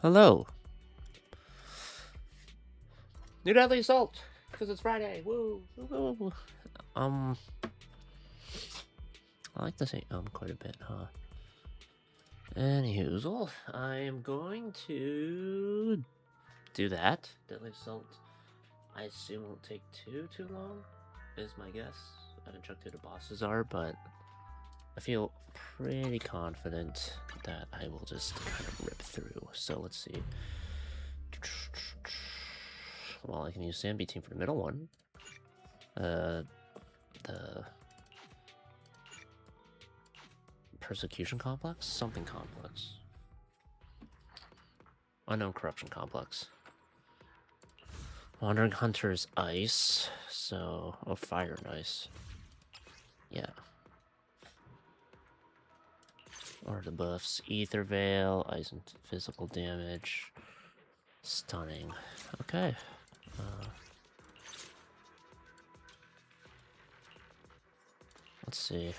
Hello. New Deadly Assault, because it's Friday. Woo, woo, woo, woo. I like to say quite a bit, huh? Anywho, I am going to do that. Deadly Assault, I assume won't take too long, is my guess. I haven't checked who the bosses are, but I feel pretty confident that I will just kind of rip through. So let's see. Well, I can use Zambi team for the middle one. The Persecution Complex? Something complex. Unknown Corruption Complex. Wandering Hunter's Ice. So, oh, Fire and Ice. Yeah. Or the buffs. Ether Veil, Ice and Physical Damage. Stunning. Okay. Let's see.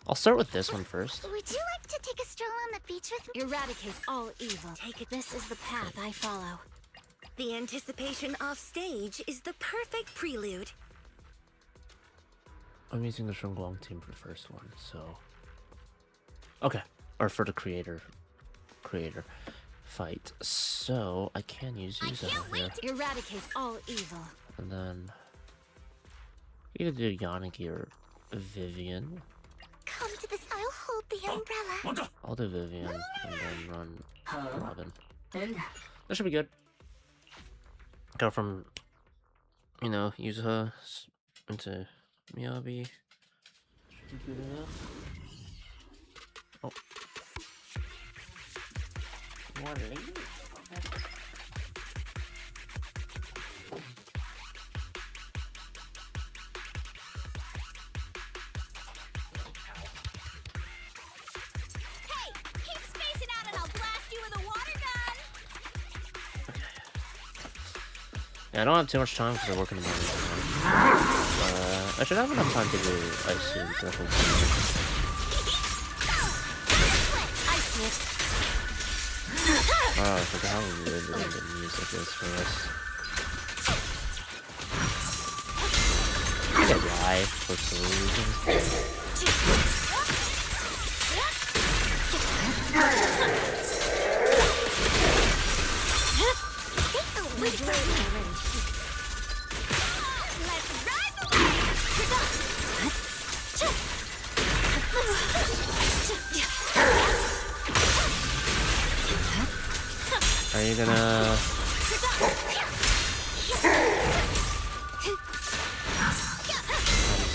I'll start with this one first. Would you like to take a stroll on the beach with me? Eradicate all evil. Take it. This is the path I follow. The anticipation off stage is the perfect prelude. I'm using the Shunguang team for the first one, so... Okay. Or for the creator fight. So, I can use Yuza here. Eradicate all evil. And then... either do Yanagi or Vivian. Come to this, I'll hold the umbrella. I'll do Vivian and then run Robin. That should be good. Go from, you know, Yuza into Miyabi. Should be good enough. Oh. More lady? Yeah, I don't have too much time because I work in the morning. I should have enough time to do Ice Suit Threshold. Oh, I forgot how weird the music is for this. I'm gonna die for some reason. Are you gonna...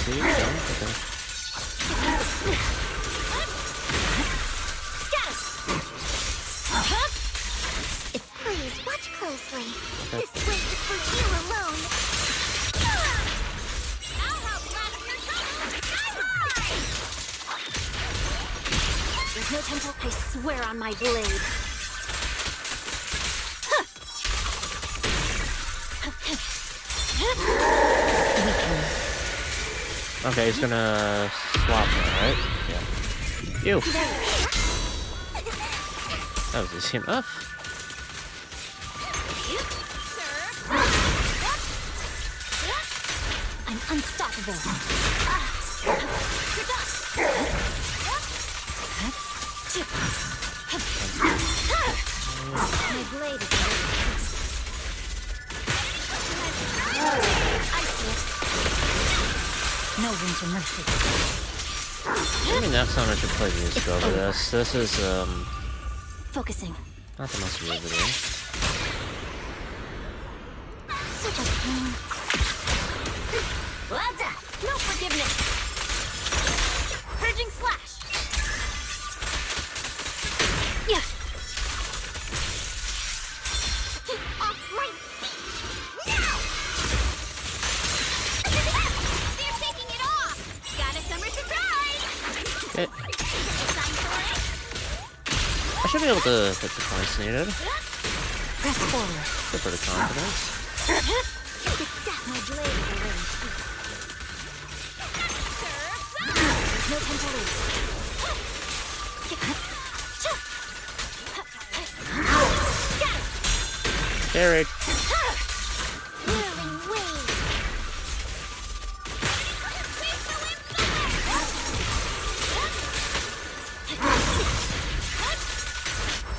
see? No? Okay. Please, watch closely. Okay. This race is for you alone. There's no temple. I swear on my blade. Okay, he's gonna swap now, right? Yeah. Ew. That was easy enough. I'm unstoppable. My blade is ready. I see it. No room for mercy. Maybe next time I should play music over this. This is, Focusing. not the most riveting. Super clean. No forgiveness. Purging slash. Yeah. Off right. Now! They're taking it off. Got a summer surprise. Okay. I should be able to hit the points needed. Press forward. Feel pretty confident. My blade is already. No temple loose. Carried. Whirling wave.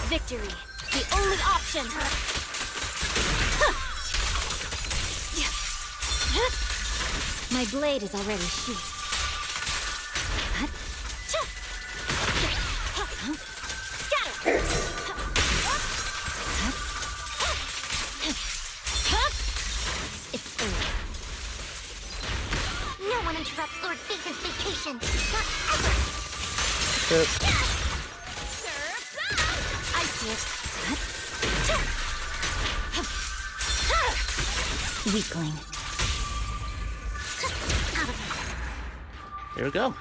Victory, the only option. My blade is already sheathed. It's over. No one interrupts Lord Bacon's vacation. Not ever. Surf's up! I see it. Weakling. Here we go.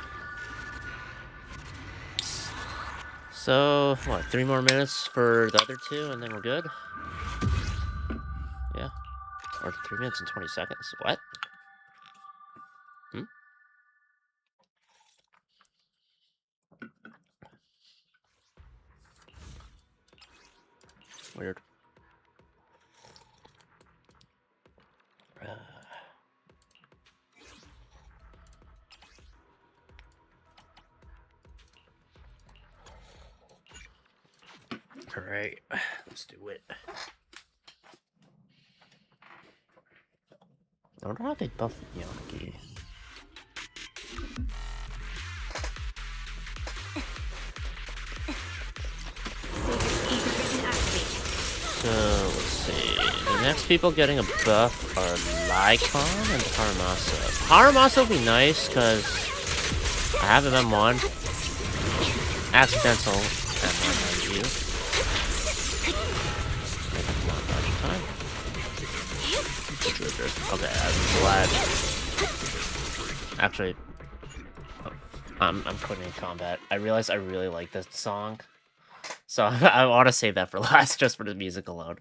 So, what, 3 more minutes for the other 2, and then we're good? Yeah. Or 3 minutes and 20 seconds. What? Weird. Alright, let's do it. I wonder how they buff Yonki. So, let's see. The next people getting a buff are Lycon and Haramasa. Haramasa will be nice, because I have him M1. Accidental M1 on you. Okay, I'm glad. Actually, I'm putting in combat. I realize I really like this song, so I want to save that for last, just for the music alone.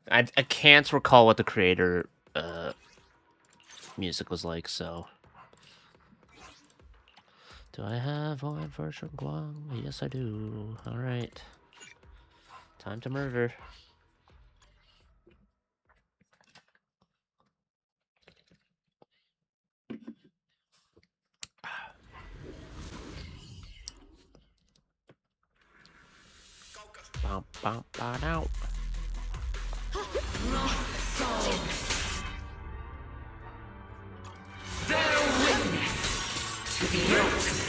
I can't recall what the creator music was like, so. Do I have one for Shunguang? Yes, I do. All right, time to murder. Bump, bump, bump, out. Their witness to the ultimate.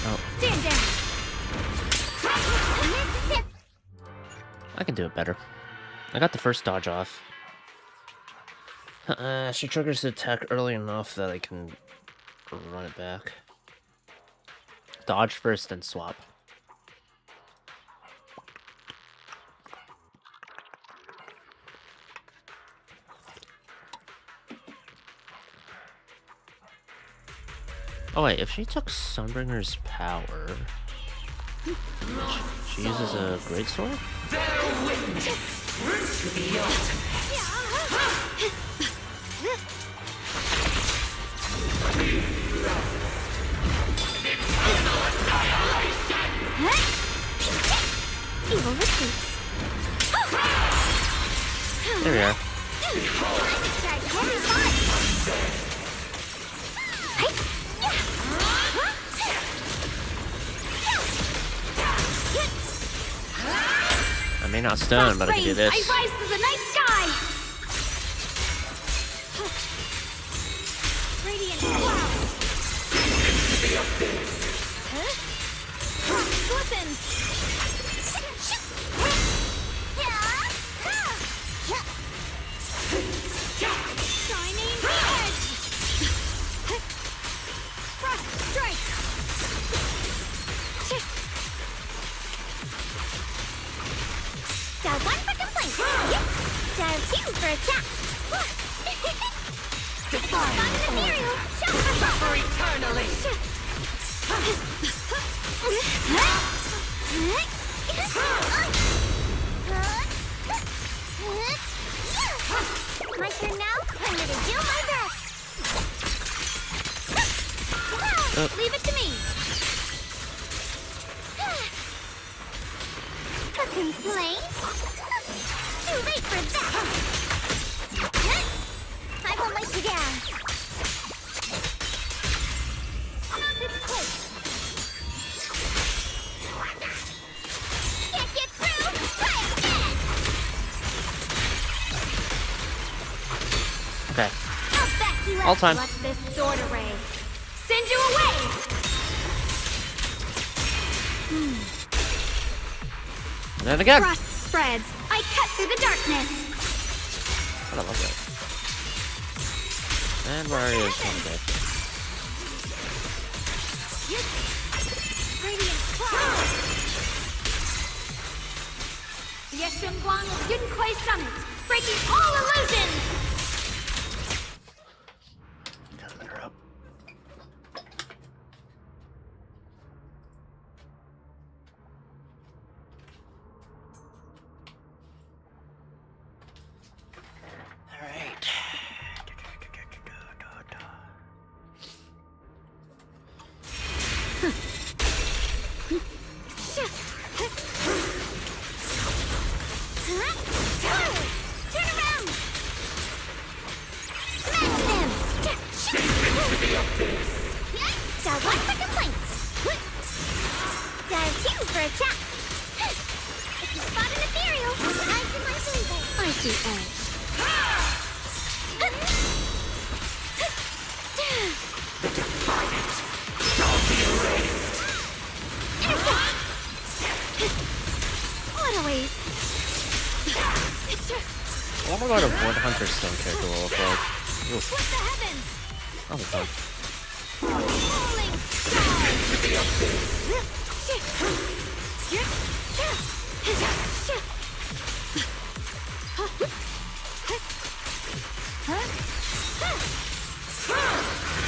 Oh. Stand down. I can do it better. I got the first dodge off. She triggers the attack early enough that I can run it back. Dodge first, then swap. Oh wait, if she took Sunbringer's power, she uses a greatsword? Their witness to the ultimate. Evil retreats. There we are. I may not stun, but I can do this. I rise to the night sky. Radiant cloud. Weapons. Shining edge. Frost strike. Dial 1 for complaint. Dial 2 for attack. Fun material. Suffer eternally. My turn now. I'm gonna do my Leave it to me. A complaint? Too late for that. I won't let you down. It's close. Can't get through. Try again. Okay. I'll back you up. All time. What's this sword array? Send you away. And then again. Frost spreads. I cut through the darkness. I don't like that. And where is one day? Radiant cloud. Yeshun Guang Yun Kuei Summit, breaking all illusions. Gotta let her up. All right. Turn around. Smash them. Dive one for complaints. Dive two for a chat. If you spot an ethereal, I see my flavor. I see edge. What a waste. I wonder what a Wood Hunter Stone character will look like. Oof, Split the heavens. that'll be fun. Rolling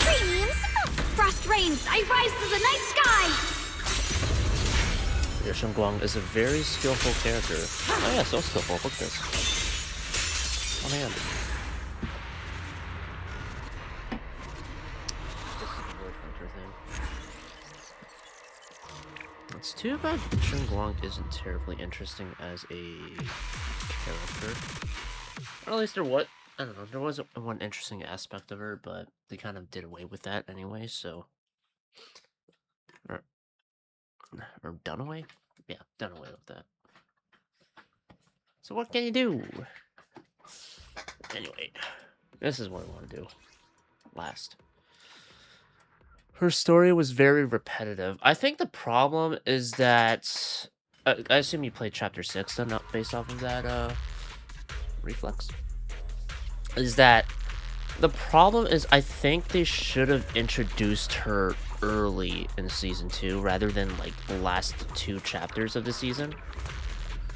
Premium smoke. Frost rains. I rise to the night sky. Yeshun Guang is a very skillful character. Oh yeah, so skillful. Look at this. One hand. This is the Wood Hunter thing. It's too bad Yeshun Guang isn't terribly interesting as a character. Or at least there was, I don't know, there was one interesting aspect of her, but they kind of did away with that anyway, so. Or done away? Yeah, done away with that. So what can you do? Anyway, this is what I want to do. Last. Her story was very repetitive. I think the problem is that... I assume you played Chapter 6, though, not based off of that, reflex? Is that... The problem is, I think they should have introduced her early in Season 2, rather than, like, the last 2 chapters of the season.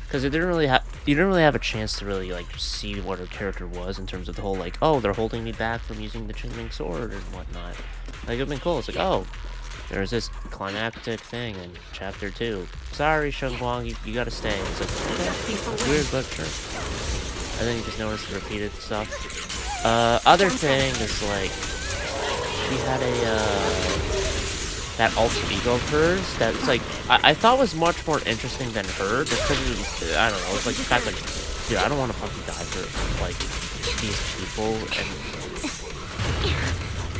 Because you didn't really have a chance to really, like, see what her character was in terms of the whole, like, oh, they're holding me back from using the Qingming sword and whatnot. Like, it'd been cool. It's like, oh, there's this climactic thing in Chapter 2. Sorry, Shun Guang, you gotta stay. It's like, okay, that's weird, but sure. And then you just notice the repeated stuff. Other thing is, like, she had that alter ego of hers that's, like, I thought was much more interesting than her, just because it was, I don't know, it's like the fact, like, dude, I don't want to fucking die for, like, these people, and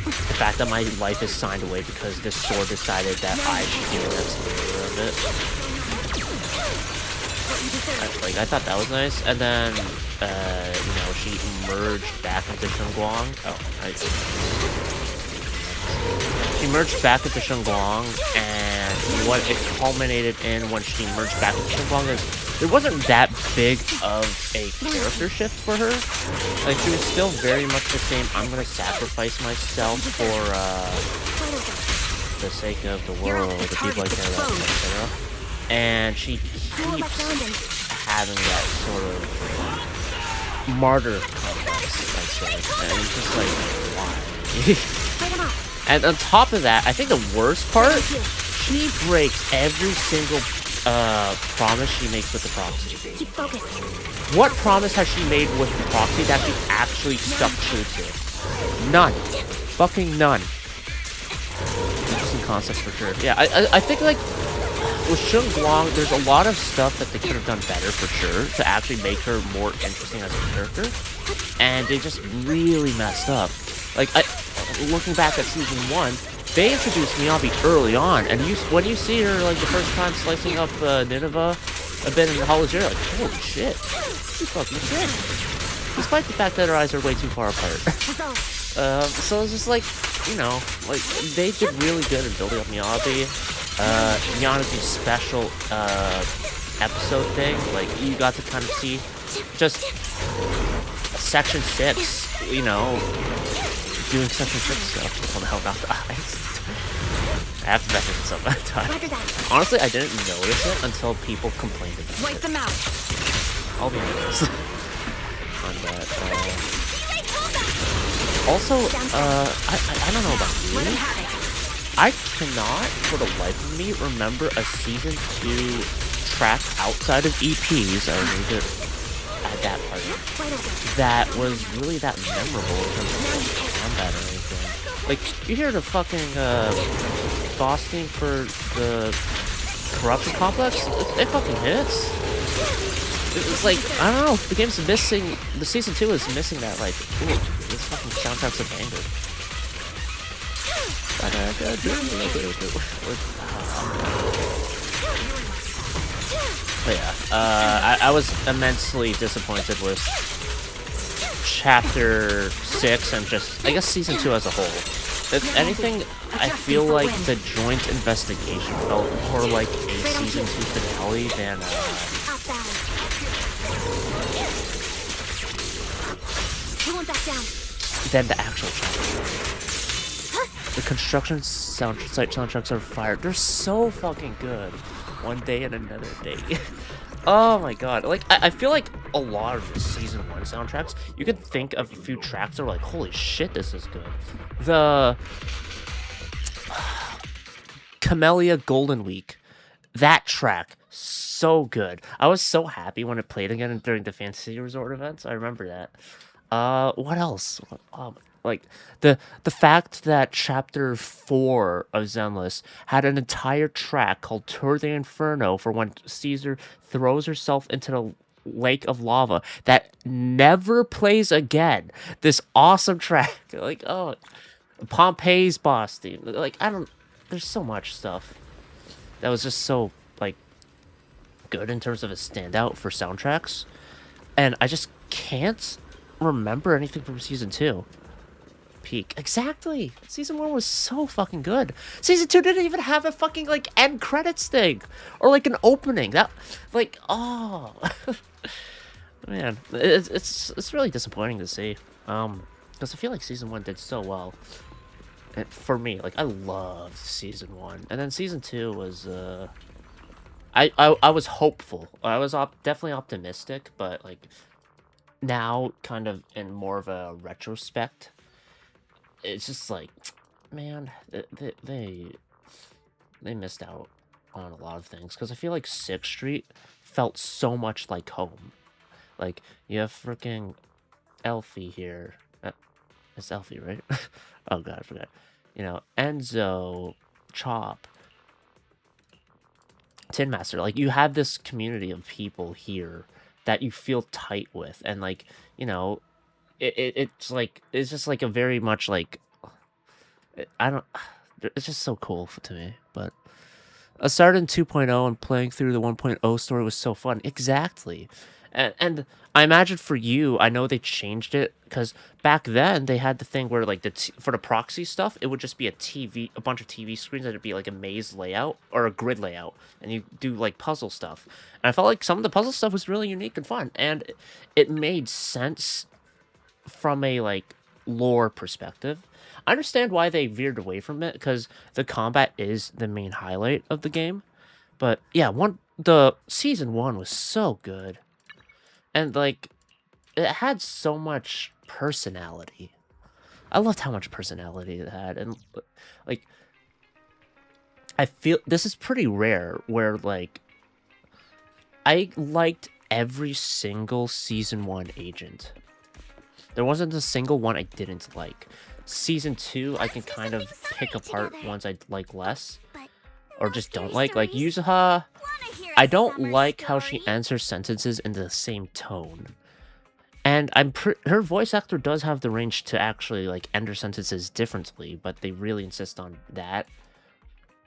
the fact that my life is signed away because this sword decided that I should give them some of it. I thought that was nice, and then, you know, she merged back into Shun Guang. Oh, she merged back into Shun Guang, and what it culminated in when she merged back into Shun Guang is there wasn't that big of a character shift for her. Like, she was still very much the same, I'm gonna sacrifice myself for, the sake of the world, the people I care about, etc. And she keeps having that sort of martyr complex, I'd say. And it's just like, why? And on top of that, I think the worst part, she breaks every single promise she makes with the proxy. Keep focused. What promise has she made with the proxy that she actually stuck true to? None. Fucking none. You just concept for sure. Yeah, I think like with Shun Guang, there's a lot of stuff that they could have done better for sure to actually make her more interesting as a character, and they just really messed up. Like looking back at season 1, they introduced Miyabi early on, and when you see her like the first time slicing up Nineveh a bit in the Hall of Zero, like holy shit, she's fucking sick. Despite the fact that her eyes are way too far apart. So it's just like, you know, like they did really good in building up Miyabi. Yanagi's special episode thing, like you got to kind of see just section 6, you know, doing section 6 stuff. Oh no, not the eyes. I have to mess this up that time. Honestly, I didn't notice it until people complained about it. Wipe them out. I'll be honest on that. Also, I don't know about Let him you. have it. I cannot, for the life of me, remember a season 2 track outside of EPs. I need to add that part in, that was really that memorable in terms of combat or anything. Like, you hear the fucking boss theme for the Corruption Complex? It fucking hits. It's like, I don't know, the game's missing, the season 2 is missing that, like, ooh, this fucking soundtrack's a banger. But yeah, I was immensely disappointed with Chapter 6 and just, I guess, Season 2 as a whole. If anything, I feel like the joint investigation felt more like a Season 2 finale than, than the actual chapter. The construction site soundtracks are fire. They're so fucking good. One day and another day. Oh my god. Like, I feel like a lot of the season 1 soundtracks, you can think of a few tracks that are like, holy shit, this is good. The Camellia Golden Week. That track, so good. I was so happy when it played again during the Fantasy Resort events. I remember that. What else? Like the fact that Chapter 4 of Zenless had an entire track called Tour de Inferno for when Caesar throws herself into the lake of lava that never plays again. This awesome track, like, oh, Pompeii's boss theme. Like, there's so much stuff that was just so like good in terms of a standout for soundtracks, and I just can't remember anything from season 2. Peak. Exactly. Season 1 was so fucking good. Season 2 didn't even have a fucking like end credits thing or like an opening. That like, oh man, it's really disappointing to see. Because I feel like season 1 did so well. And for me, like I loved season 1, and then season 2 was I was hopeful. I was definitely optimistic, but like now, kind of in more of a retrospect, it's just like, man, they missed out on a lot of things, because I feel like 6th Street felt so much like home. Like, you have freaking Elfie here. It's Elfie, right? Oh god, I forgot. You know, Enzo, Chop, Tin Master. Like, you have this community of people here that you feel tight with, and like, you know, it's like, it's just like a very much like, it's just so cool to me. But I started in 2.0 and playing through the 1.0 story was so fun. Exactly. And I imagine for you, I know they changed it, because back then they had the thing where like for the proxy stuff, it would just be a bunch of TV screens, and it'd be like a maze layout or a grid layout, and you do like puzzle stuff. And I felt like some of the puzzle stuff was really unique and fun, and it made sense from a like lore perspective. I understand why they veered away from it, because the combat is the main highlight of the game. But yeah, the season 1 was so good. And, like, it had so much personality. I loved how much personality it had. And, like, I feel this is pretty rare where, like, I liked every single season 1 agent. There wasn't a single one I didn't like. Season 2, I can kind of pick apart ones I like less, But or no just don't scary like. Like stories. Yuzuha, Wanna hear a I don't summer like how she story? ends her sentences in the same tone. And her voice actor does have the range to actually like end her sentences differently, but they really insist on that.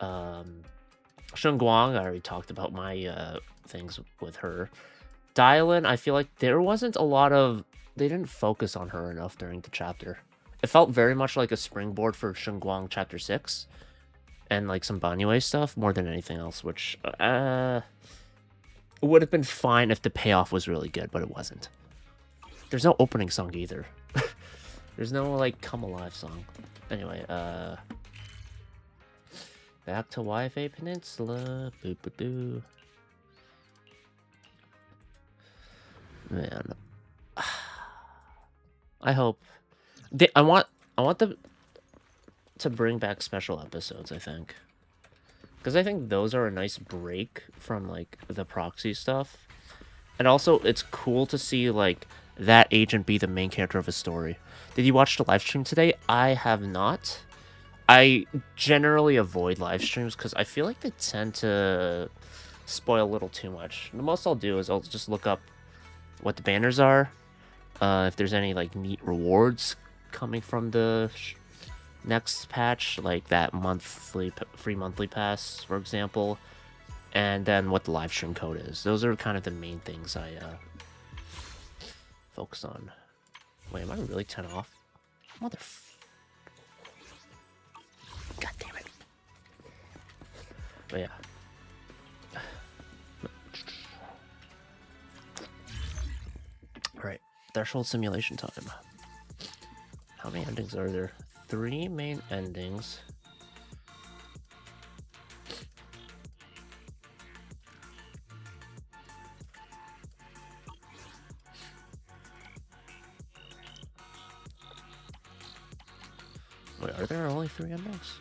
Shun Guang, I already talked about my things with her. Dylan, I feel like there wasn't a lot of... They didn't focus on her enough during the chapter. It felt very much like a springboard for Shun Guang Chapter 6. And like some Banyue stuff more than anything else, which... it would have been fine if the payoff was really good, but it wasn't. There's no opening song either. There's no like Come Alive song. Anyway, back to YFA Peninsula. Boo boo boo. Man, I hope I want them to bring back special episodes. I think, because I think those are a nice break from like the proxy stuff, and also it's cool to see like that agent be the main character of a story. Did you watch the live stream today? I have not. I generally avoid live streams because I feel like they tend to spoil a little too much. The most I'll do is I'll just look up what the banners are, if there's any like neat rewards coming from the next patch, like that free monthly pass, for example, and then what the live stream code is. Those are kind of the main things I focus on. Wait, am I really 10 off? God damn it. But yeah. Alright, threshold simulation time. How many endings are there? 3 main endings. Wait, are there only 3 endings?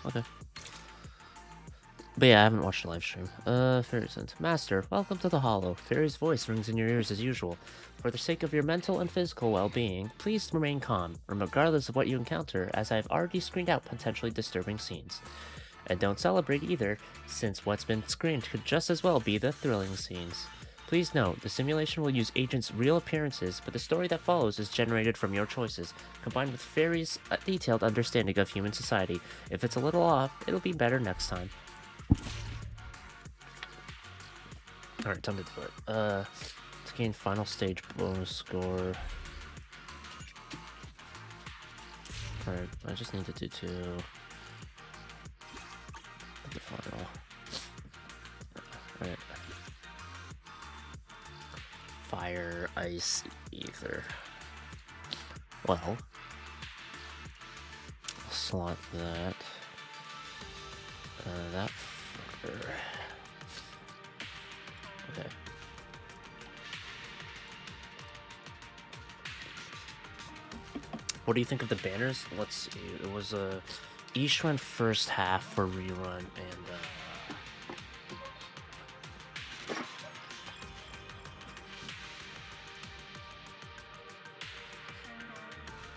Okay. But yeah, I haven't watched the live stream. Fairy Sense. Master, welcome to the Hollow. Fairy's voice rings in your ears as usual. For the sake of your mental and physical well-being, please remain calm, regardless of what you encounter, as I have already screened out potentially disturbing scenes. And don't celebrate either, since what's been screened could just as well be the thrilling scenes. Please note, the simulation will use agents' real appearances, but the story that follows is generated from your choices, combined with Fairy's detailed understanding of human society. If it's a little off, it'll be better next time. Alright, time to do it. To gain final stage bonus score. Alright, I just need to do 2. The final. Alright. Fire, ice, ether. Well, I'll slot that. That fucker. Okay. What do you think of the banners? Let's see. It was a Ishran first half for rerun, and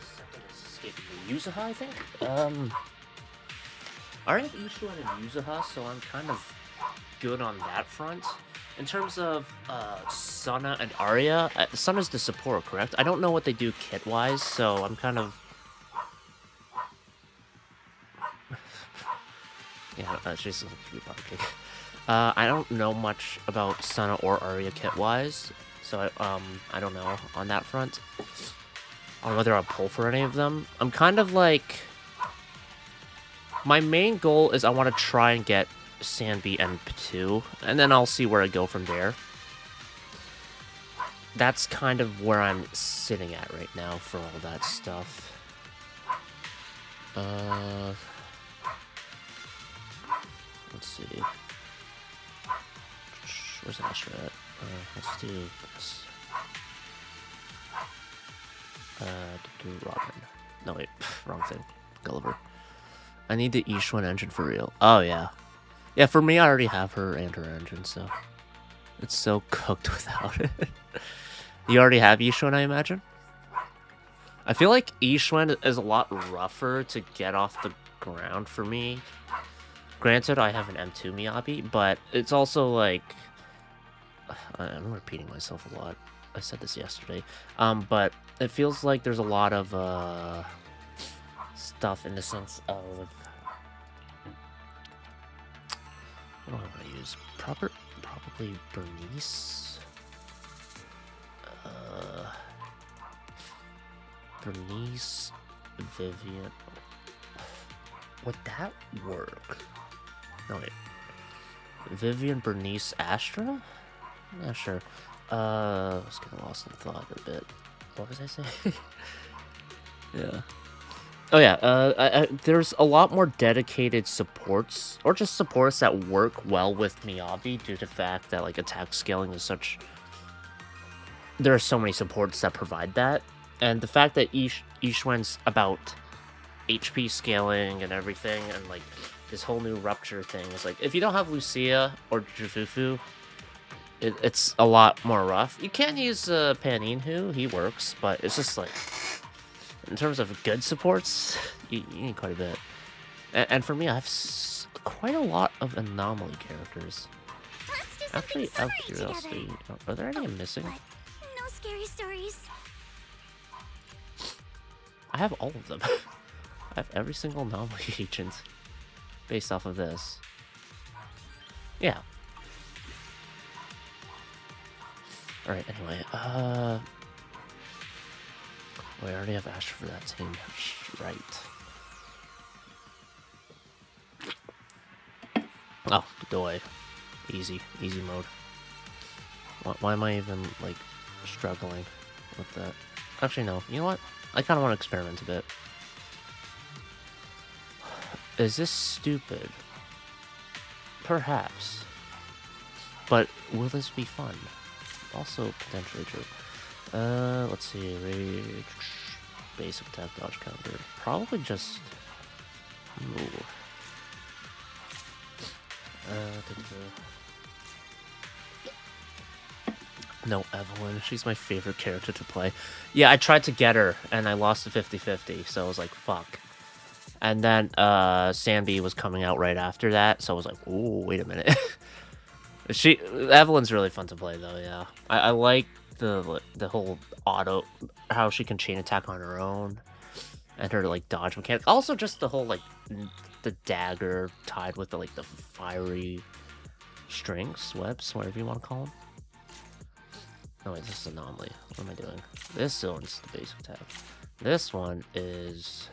second is escaping me. Yuzuha, I think. I already have Ishran and Yuzuha, so I'm kind of good on that front. In terms of Sana and Arya, Sana's the support, correct? I don't know what they do kit-wise, so I'm kind of... yeah, she's a cute pumpkin. I don't know much about Sana or Arya kit-wise, so I don't know on that front. On whether I'll pull for any of them. I'm kind of like... My main goal is I want to try and get Sanbi and P2, and then I'll see where I go from there. That's kind of where I'm sitting at right now for all that stuff. Let's see. Where's Astra at? Let's do this. Do Robin. No, wait. Wrong thing. Gulliver. I need the Ishwan engine for real. Oh, yeah. Yeah, for me, I already have her and her engine, so... It's so cooked without it. You already have Ishwan, I imagine? I feel like Ishwen is a lot rougher to get off the ground for me. Granted, I have an M2 Miyabi, but it's also like... I'm repeating myself a lot. I said this yesterday. But it feels like there's a lot of stuff in the sense of... What do I want to use? Probably Bernice? Bernice, Vivian... Would that work? No, wait. Vivian, Bernice, Astra? Yeah, sure. I was getting lost in thought a bit. What was I saying? Yeah. Oh yeah, there's a lot more dedicated supports, or just supports that work well with Miyabi due to the fact that, like, attack scaling is such... There are so many supports that provide that, and the fact that Ishwen's about HP scaling and everything, and, like, this whole new Rupture thing is, like, if you don't have Lucia or Jufufu, it's a lot more rough. You can use Paninhu, he works, but it's just, like... In terms of good supports, you need quite a bit. And for me, I have quite a lot of Anomaly characters. Let's do Actually, something out of scary curiosity, together. are there any I'm missing? But no scary stories. I have all of them. I have every single Anomaly agent based off of this. Yeah. Alright, anyway, Wait, I already have Asher for that team. Right. Oh, Doi. Easy mode. Why am I even, like, struggling with that? Actually, no. You know what? I kind of want to experiment a bit. Is this stupid? Perhaps. But will this be fun? Also potentially true. Let's see. Rage, basic attack, dodge counter. Probably just. Ooh. No, Evelyn. She's my favorite character to play. Yeah, I tried to get her, and I lost to 50-50, so I was like, fuck. And then, Sandy was coming out right after that, so I was like, ooh, wait a minute. Evelyn's really fun to play, though, yeah. I like the whole auto, how she can chain attack on her own, and her, like, dodge mechanic. Also, just the whole, like, the dagger tied with the, like, the fiery strings, webs, whatever you want to call them. Oh wait, this is Anomaly. What am I doing? This one's the basic attack. This one is...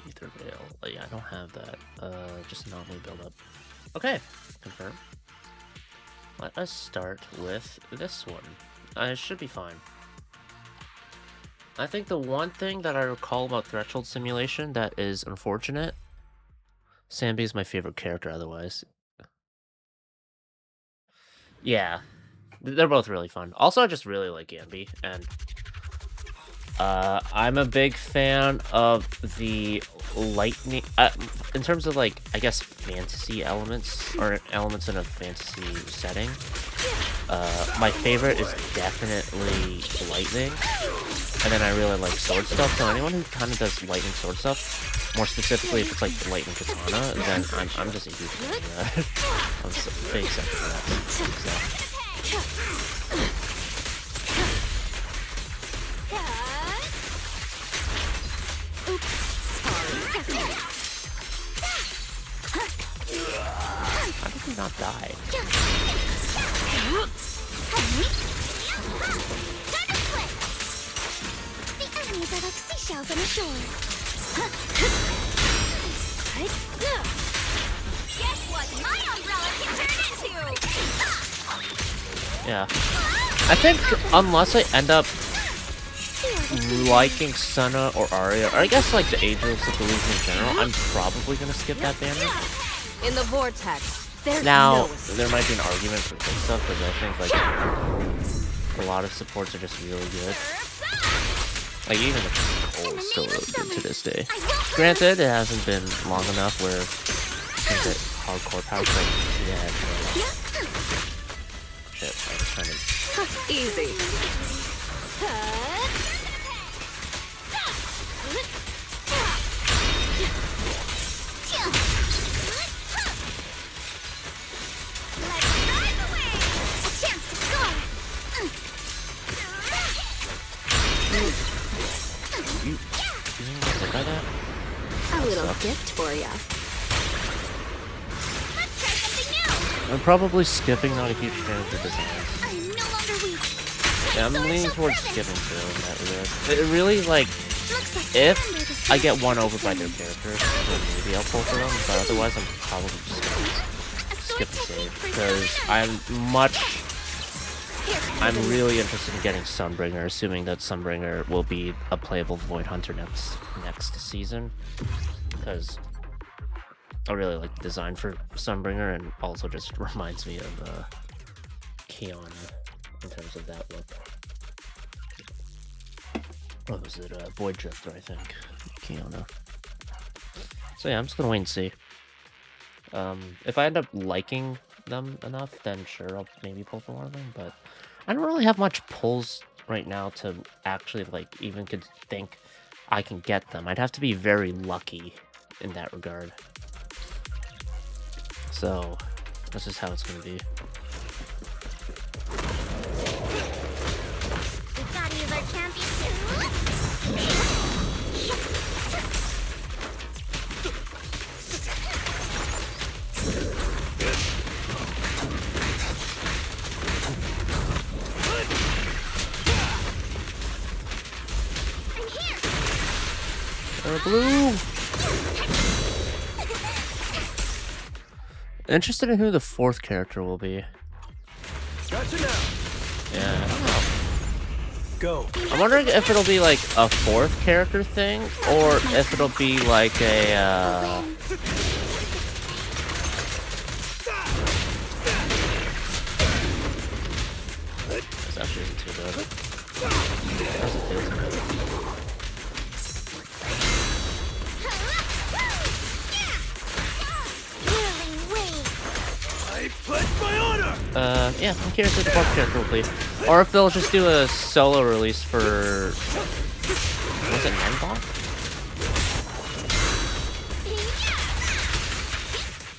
Ether Veil. Oh, yeah, I don't have that. Just Anomaly build up. Okay, confirm. Let us start with this one. I should be fine. I think the one thing that I recall about Threshold Simulation that is unfortunate, Sambi is my favorite character otherwise. Yeah, they're both really fun. Also, I just really like Gambi, and I'm a big fan of the lightning, in terms of, like, I guess, fantasy elements, or elements in a fantasy setting. My favorite is definitely lightning, and then I really like sword stuff, so anyone who kind of does lightning sword stuff, more specifically if it's like lightning katana, then I'm just a huge fan of that. I'm a big sucker for that. How did he not die? The enemies are like seashells on the shore. Guess what my umbrella can turn into? Yeah. I think unless I end up liking Senna or Arya, or I guess like the Angels of Delusion in general, I'm probably gonna skip that banner. In the vortex, there's Now, no there might be an argument for this stuff, because I think like a lot of supports are just really good. Like even the Cole's still really good to this day. Granted, it hasn't been long enough where I think that hardcore power like yeah. shit. I was trying to... Easy. Let's drive away! A chance to score! You didn't get hit by that? A little Sucks. gift for ya. Let's try something new! I'm probably skipping, not a huge fan of the designs. I am no longer weak. Yeah, I'm Sword leaning shall towards prevail. skipping too in that regard. It really, like, Looks like if Thunder the I get Sword won shall over by their descend. character, it may be helpful for them, but otherwise I'm probably just gonna A sword skip the technique save, for because summoners. I'm really interested in getting Sunbringer, assuming that Sunbringer will be a playable Void Hunter next season, because I really like the design for Sunbringer, and also just reminds me of Kiana in terms of that look. What was it? Void Drifter, I think. Kiana. So yeah, I'm just gonna wait and see. If I end up liking them enough, then sure, I'll maybe pull for one of them, but I don't really have much pulls right now to actually, like, even could think I can get them. I'd have to be very lucky in that regard. So, this is how it's gonna be. We gotta use our champion too. I'm here. Blue! Interested in who the fourth character will be. Gotcha now. Yeah, I don't know. Go. I'm wondering if it'll be like a fourth character thing, or if it'll be like a, This actually isn't too bad. Doesn't feel too bad. Whirling wave. I pledge my honor. Yeah, I'm curious what the fourth character will be. Or if they'll just do a solo release for... Was it Nangok?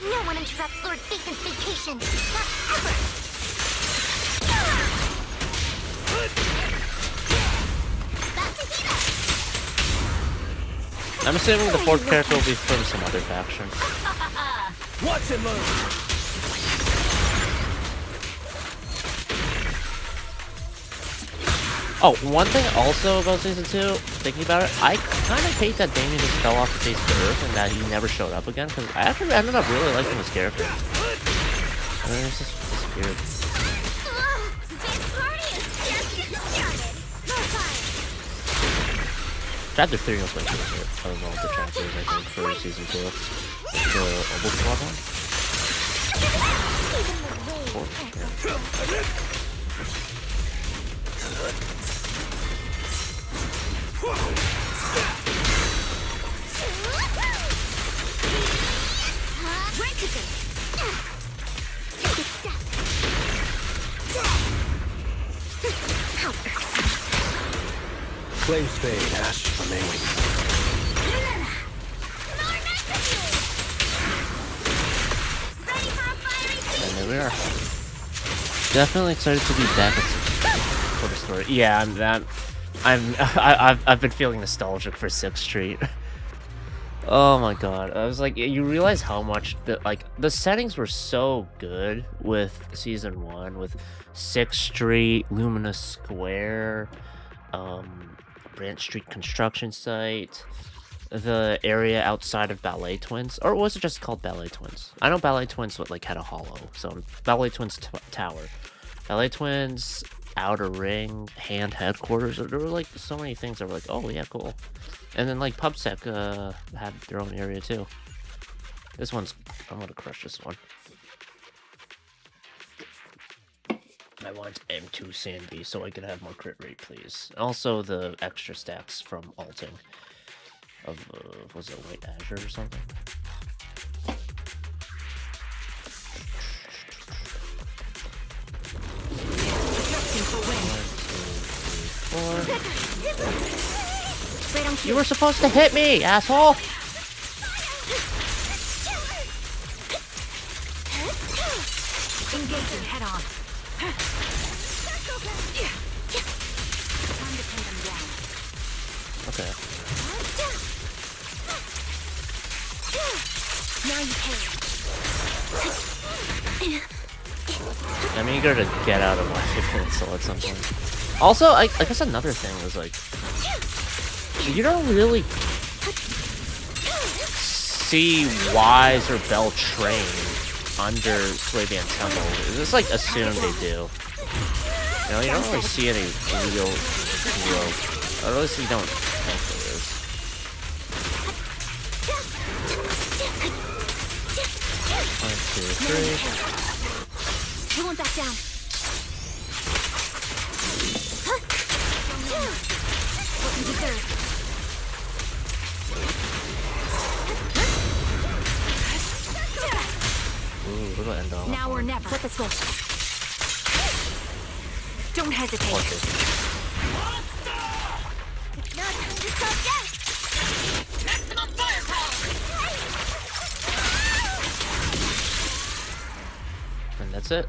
No one interrupts Lord Phaethon's vacation. Not ever. Back to heat up. I'm assuming the fourth character will be from some other faction. Watch and learn. Oh, one thing also about Season 2, thinking about it, I kind of hate that Damien just fell off the face of the earth and that he never showed up again, because I actually ended up really liking this character. And then it's just disappeared. This party is just getting started. More fire. Chapter 3 was my favorite of all the chapters, I think, for Season 2. The Obel Squad one. Even the wave. Flames fade, ash remain. And there we are. Definitely excited to be back for the story. Yeah, I've been feeling nostalgic for 6th Street. Oh my god. I was like, you realize how much the settings were so good with Season 1, with 6th Street, Luminous Square, Branch Street construction site, the area outside of Ballet Twins, or was it just called Ballet Twins? I know Ballet Twins had a hollow, so Ballet Twins Tower, Ballet Twins Outer Ring, Hand Headquarters. There were like so many things that were like, oh yeah, cool. And then like PubSec had their own area too. This one's, I'm gonna crush this one. I want M2 Sandy so I can have more crit rate, please. Also the extra stacks from alting of was it White Azure or something? Round You 2. were supposed to hit me, asshole! Engaging head on. Time to pin them down. Okay. Now you pay. I'm eager to get out of my 15 soul at some point. Also, I guess another thing was like, you don't really see Wise or Bell train under Swabian Temple. It's just like assume they do. You know, you don't really see any real growth. Or at least you don't think there is. One, two, three. You won't back down. What you deserve. Ooh, what about end off? Now or never. Flip a switch. Don't hesitate. Okay. It's not time to stop yet. And that's it.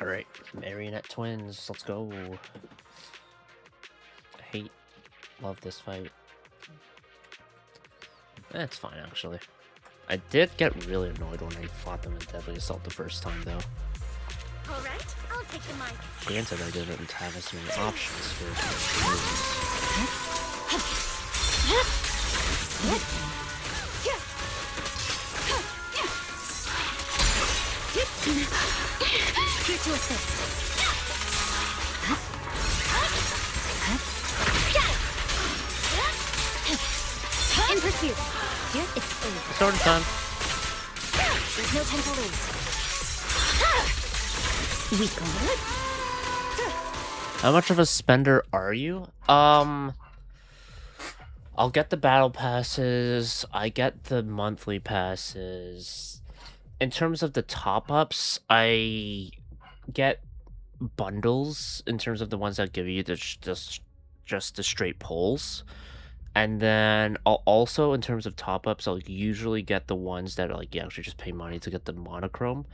Alright, Marionette Twins, let's go. Love this fight. That's fine, actually. I did get really annoyed when I fought them in Deadly Assault the first time, though. All right, I'll take the mic. Granted, I didn't have as many options for Here to assist. In pursuit. Here it's over. Sword time. There's no time to lose. We go. How much of a spender are you? I'll get the battle passes. I get the monthly passes. In terms of the top-ups, I get bundles in terms of the ones that give you just the straight pulls. And then I'll also, in terms of top-ups, I'll usually get the ones that like you actually just pay money to get the monochrome.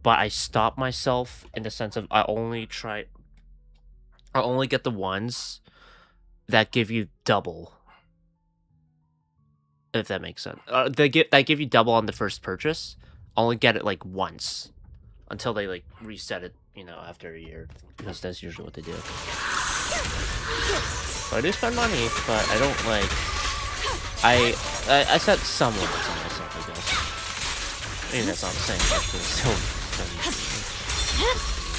But I stop myself in the sense of I only get the ones that give you double. If that makes sense. That give you double on the first purchase. I'll only get it like once. Until they like reset it, you know, after a year. Because that's usually what they do. So I do spend money, but I don't like... I set some limits on myself, I guess. I mean, that's not the same, but it's still...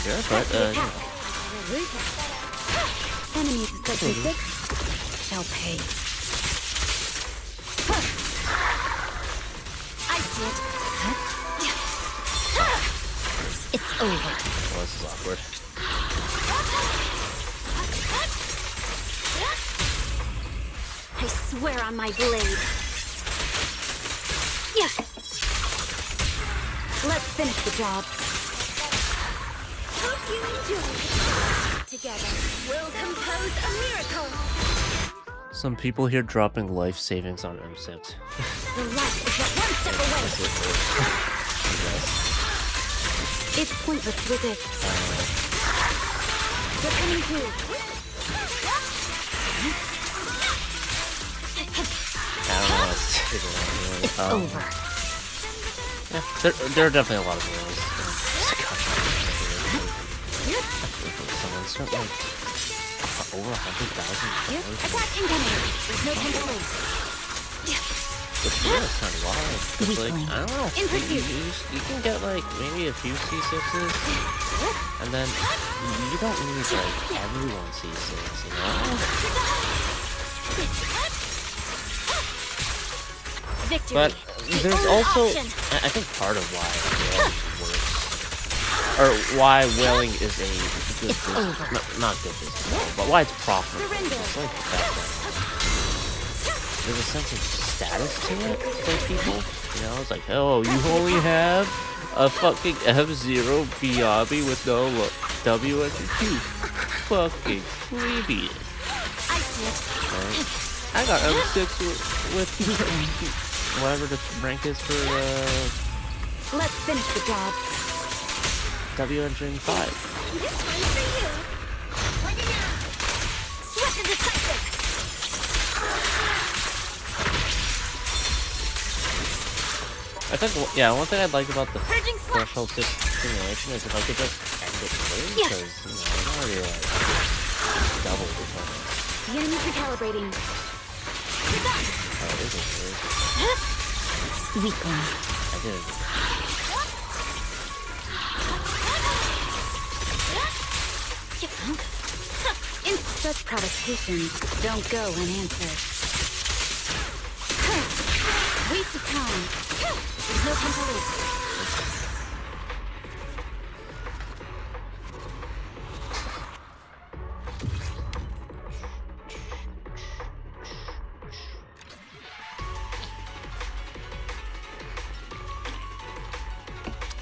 Good, but, you know. Enemies such shall pay. I see it. It's over. Well, this is awkward. I swear on my blade. Yes. Let's finish the job. Hope you enjoy. Together, we'll compose a miracle. Some people here dropping life savings on M6. The light is but one step away. It's pointless to resist. We're coming through. I don't know what to say to that, It's really. over. Yeah, there are definitely a lot of rules. Someone spent like over $100,000. Attack incoming. There's no time to lose. Which is kind of wild. It's like, I don't know. In pursuit. You can get like maybe a few C6s, and then you don't need like everyone C6, you know? Victory. But The there's only also, option. I think part of why it works or why whaling is a good business, not good business, but why it's profitable. It's like the fact that there's a sense of status to it for people. You know, it's like, oh, you only have a fucking F-Zero Biabi with no W and Q. Fucking plebeian. I see it. Right? I got M6 with whatever the rank is for Let's finish the job. W Engine 5. This one's for you. What now? Sweat the decisive. I think, yeah, one thing I'd like about the Purging slash. threshold simulation is if I could just end it early, Yeah. because, you know, I'm already like double the time. The enemy's recalibrating. Oh, it isn't really. Weakling. I did. In such provocations don't go unanswered. Waste of time. There's no time to lose.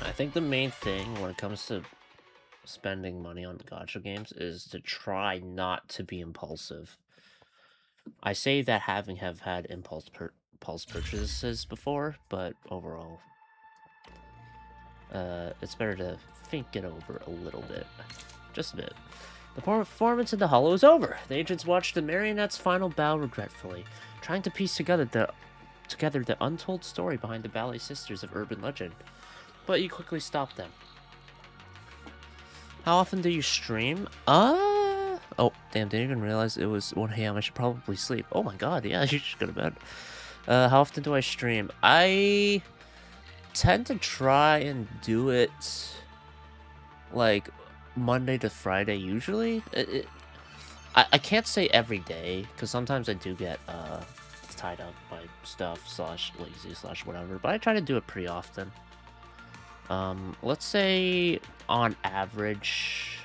I think the main thing when it comes to spending money on gacha games is to try not to be impulsive. I say that having had impulse purchases before, but overall, it's better to think it over a little bit, just a bit. The performance in the Hollow is over. The agents watched the marionette's final bow regretfully, trying to piece together the untold story behind the ballet sisters of urban legend. But you quickly stopped them. How often do you stream? Oh, damn, didn't even realize it was 1 a.m. I should probably sleep. Oh my god, yeah, you should go to bed. How often do I stream? I tend to try and do it, like, Monday to Friday, usually. I can't say every day, because sometimes I do get, tied up by stuff, / lazy, / whatever, but I try to do it pretty often. Let's say on average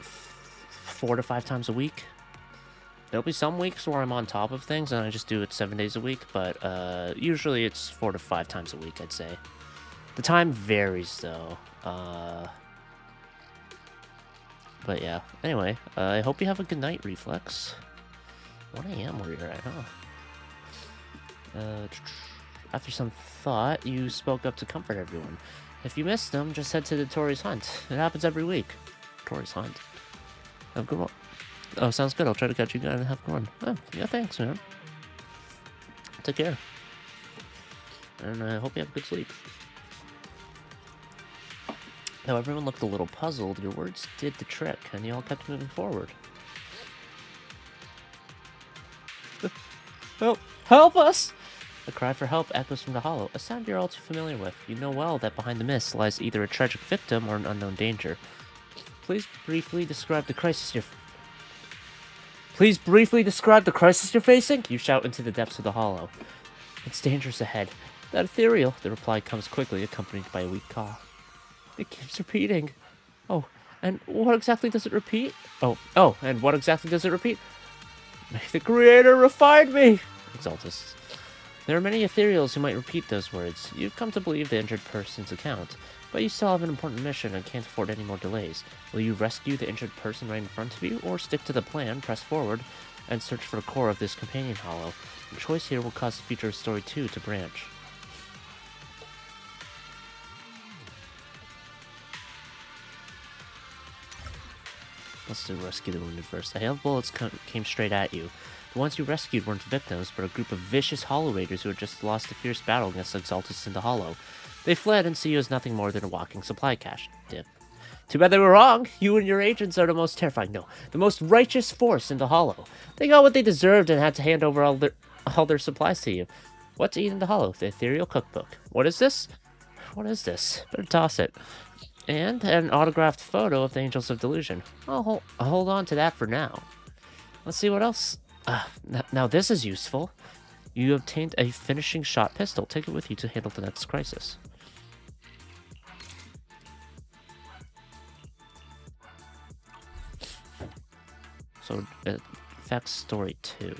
4 to 5 times a week. There'll be some weeks where I'm on top of things and I just do it 7 days a week, but usually it's 4 to 5 times a week, I'd say. The time varies though. But yeah, anyway, I hope you have a good night, Reflex. 1 a.m. where you're at, huh? After some thought, you spoke up to comfort everyone. If you missed them, just head to the Tori's Hunt. It happens every week. Tori's Hunt. Have a good one. Oh, sounds good. I'll try to catch you guys and have a good one. Oh, yeah, thanks, man. Take care. And I hope you have a good sleep. Though everyone looked a little puzzled, your words did the trick, and you all kept moving forward. Help us! A cry for help echoes from the Hollow, a sound you're all too familiar with. You know well that behind the mist lies either a tragic victim or an unknown danger. Please briefly describe the crisis you're facing? You shout into the depths of the Hollow. It's dangerous ahead. That ethereal, the reply comes quickly, accompanied by a weak caw. It keeps repeating. Oh, and what exactly does it repeat? Oh, and what exactly does it repeat? May the Creator refine me! Exaltus. There are many ethereals who might repeat those words. You've come to believe the injured person's account, but you still have an important mission and can't afford any more delays. Will you rescue the injured person right in front of you, or stick to the plan, press forward, and search for the core of this companion hollow? The choice here will cause the future of Story 2 to branch. Let's do rescue the wounded first. A hail of bullets came straight at you. The ones you rescued weren't victims, but a group of vicious Hollow Raiders who had just lost a fierce battle against Exaltus in the Hollow. They fled and see you as nothing more than a walking supply cache. Dip. Too bad they were wrong. You and your agents are the most terrifying, no, the most righteous force in the Hollow. They got what they deserved and had to hand over all their supplies to you. What to eat in the Hollow? The ethereal cookbook. What is this? What is this? Better toss it. And an autographed photo of the Angels of Delusion. I'll hold on to that for now. Let's see what else. Now this is useful. You obtained a finishing shot pistol. Take it with you to handle the next crisis. also affects story too.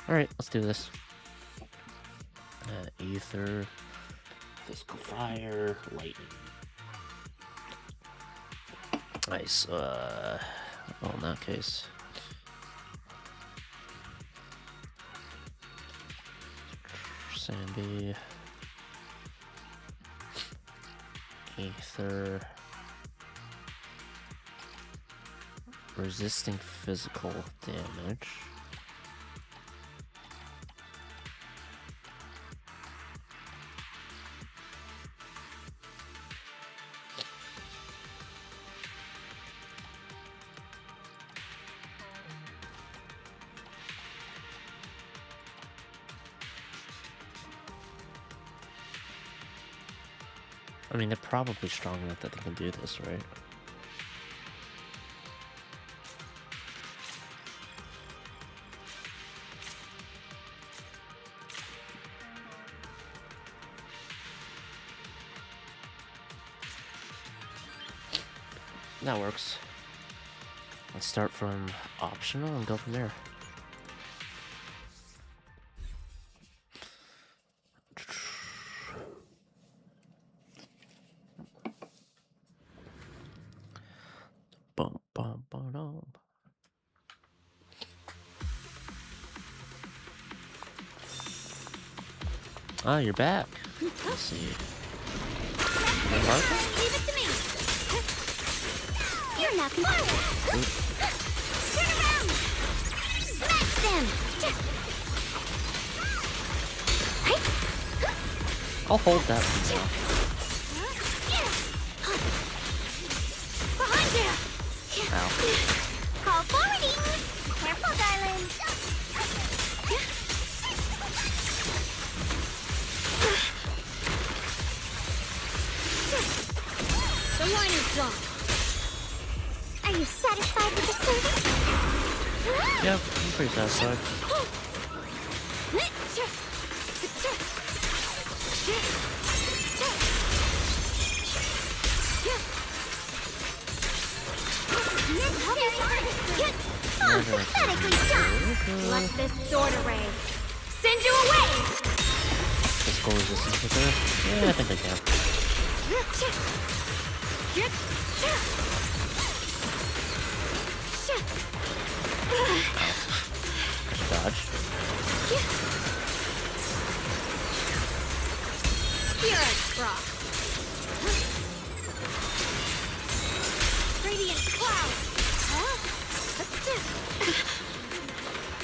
Alright, let's do this. Ether, physical fire, lightning. Nice, well, in that case. Sandy. Ether. Resisting physical damage. I mean, they're probably strong enough that they can do this, right? That works. Let's start from optional and go from there. Bum, bum, bum, bum. Ah, you're back. Let's see. Martha? Leave it to me. You're not compliant. Turn around. Smash them. I'll hold that for now. Behind you. Ow. Call forwarding. Careful, darling. The line is drawn. Are you satisfied with the service? Yep, I'm pretty satisfied. Oh, pathetically done. Let this sword array send you away. Physical resistance with her? Yeah, I think I can. Dodge. You're a crock. Radiant cloud.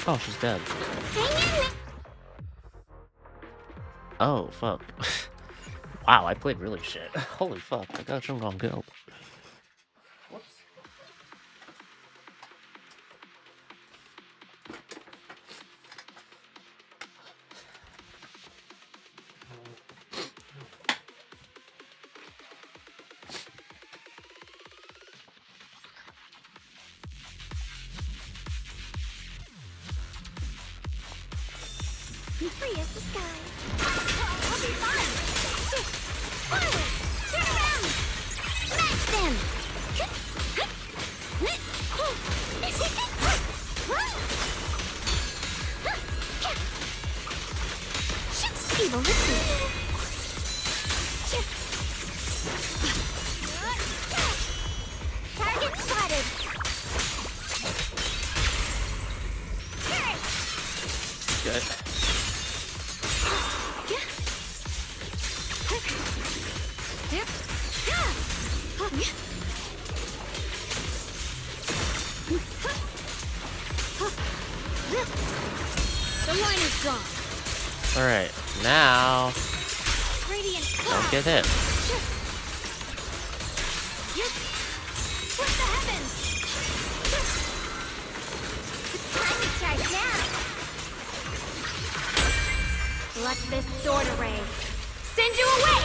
Oh, she's dead. Hang in. Oh, fuck. Wow, I played really shit. Holy fuck, I got Chungon killed. Whoops. Be free as the sky. I'll be fine. Forward. Turn around. Smash them. Evil retreat. Target spotted. Good. The line is drawn. Alright, now Radiant don't cloud. get hit. Split the heavens. It's time to strike now. Let this sword array send you away.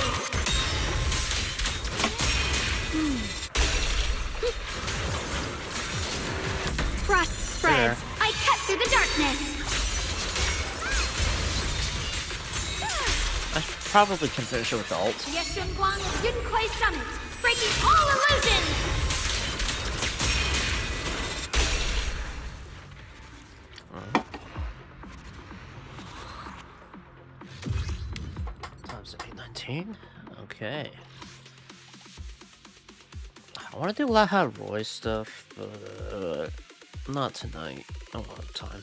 Frost spreads. There. I cut through the darkness. I probably can finish it with the ult. Yeshun Guang is Yun Kuei Summit. breaking all illusions! Times 819. Okay. I want to do Laha Roy stuff, but not tonight. I don't have time.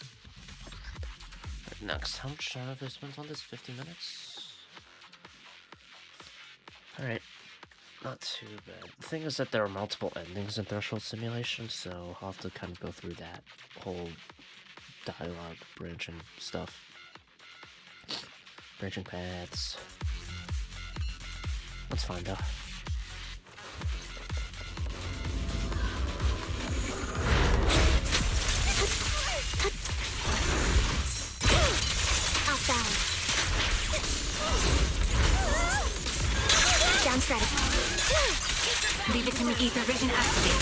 Right, next, how much have I spent on this? 50 minutes? Alright. Not too bad. The thing is that there are multiple endings in Threshold Simulation, so I'll have to kind of go through that whole dialogue branching stuff. Branching paths. That's fine though. Off balance. Down strategy. Leave it to me. Ether vision activate.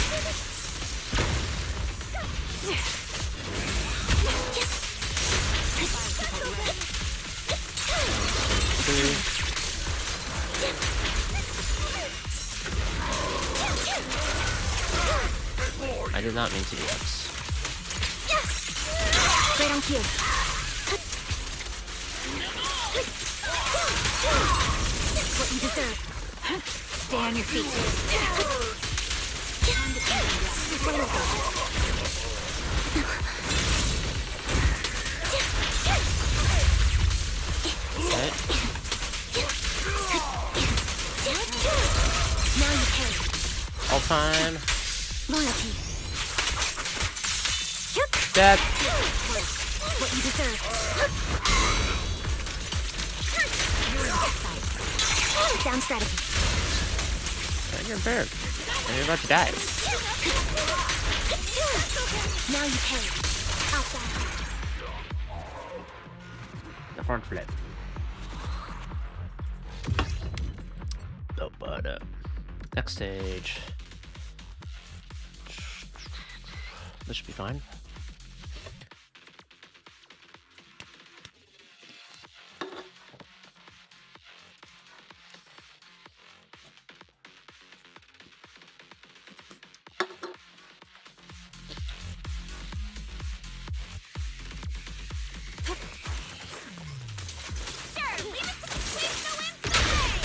I did not mean to do this. Right on cue. What you deserve. Stay on your feet. Okay. Now you pay. All time. Loyalty. Dead. What you deserve. Down strategy. You're impaired. And you're about to die. Now you pay. Outside. The front flip. Oh, but next stage. This should be fine.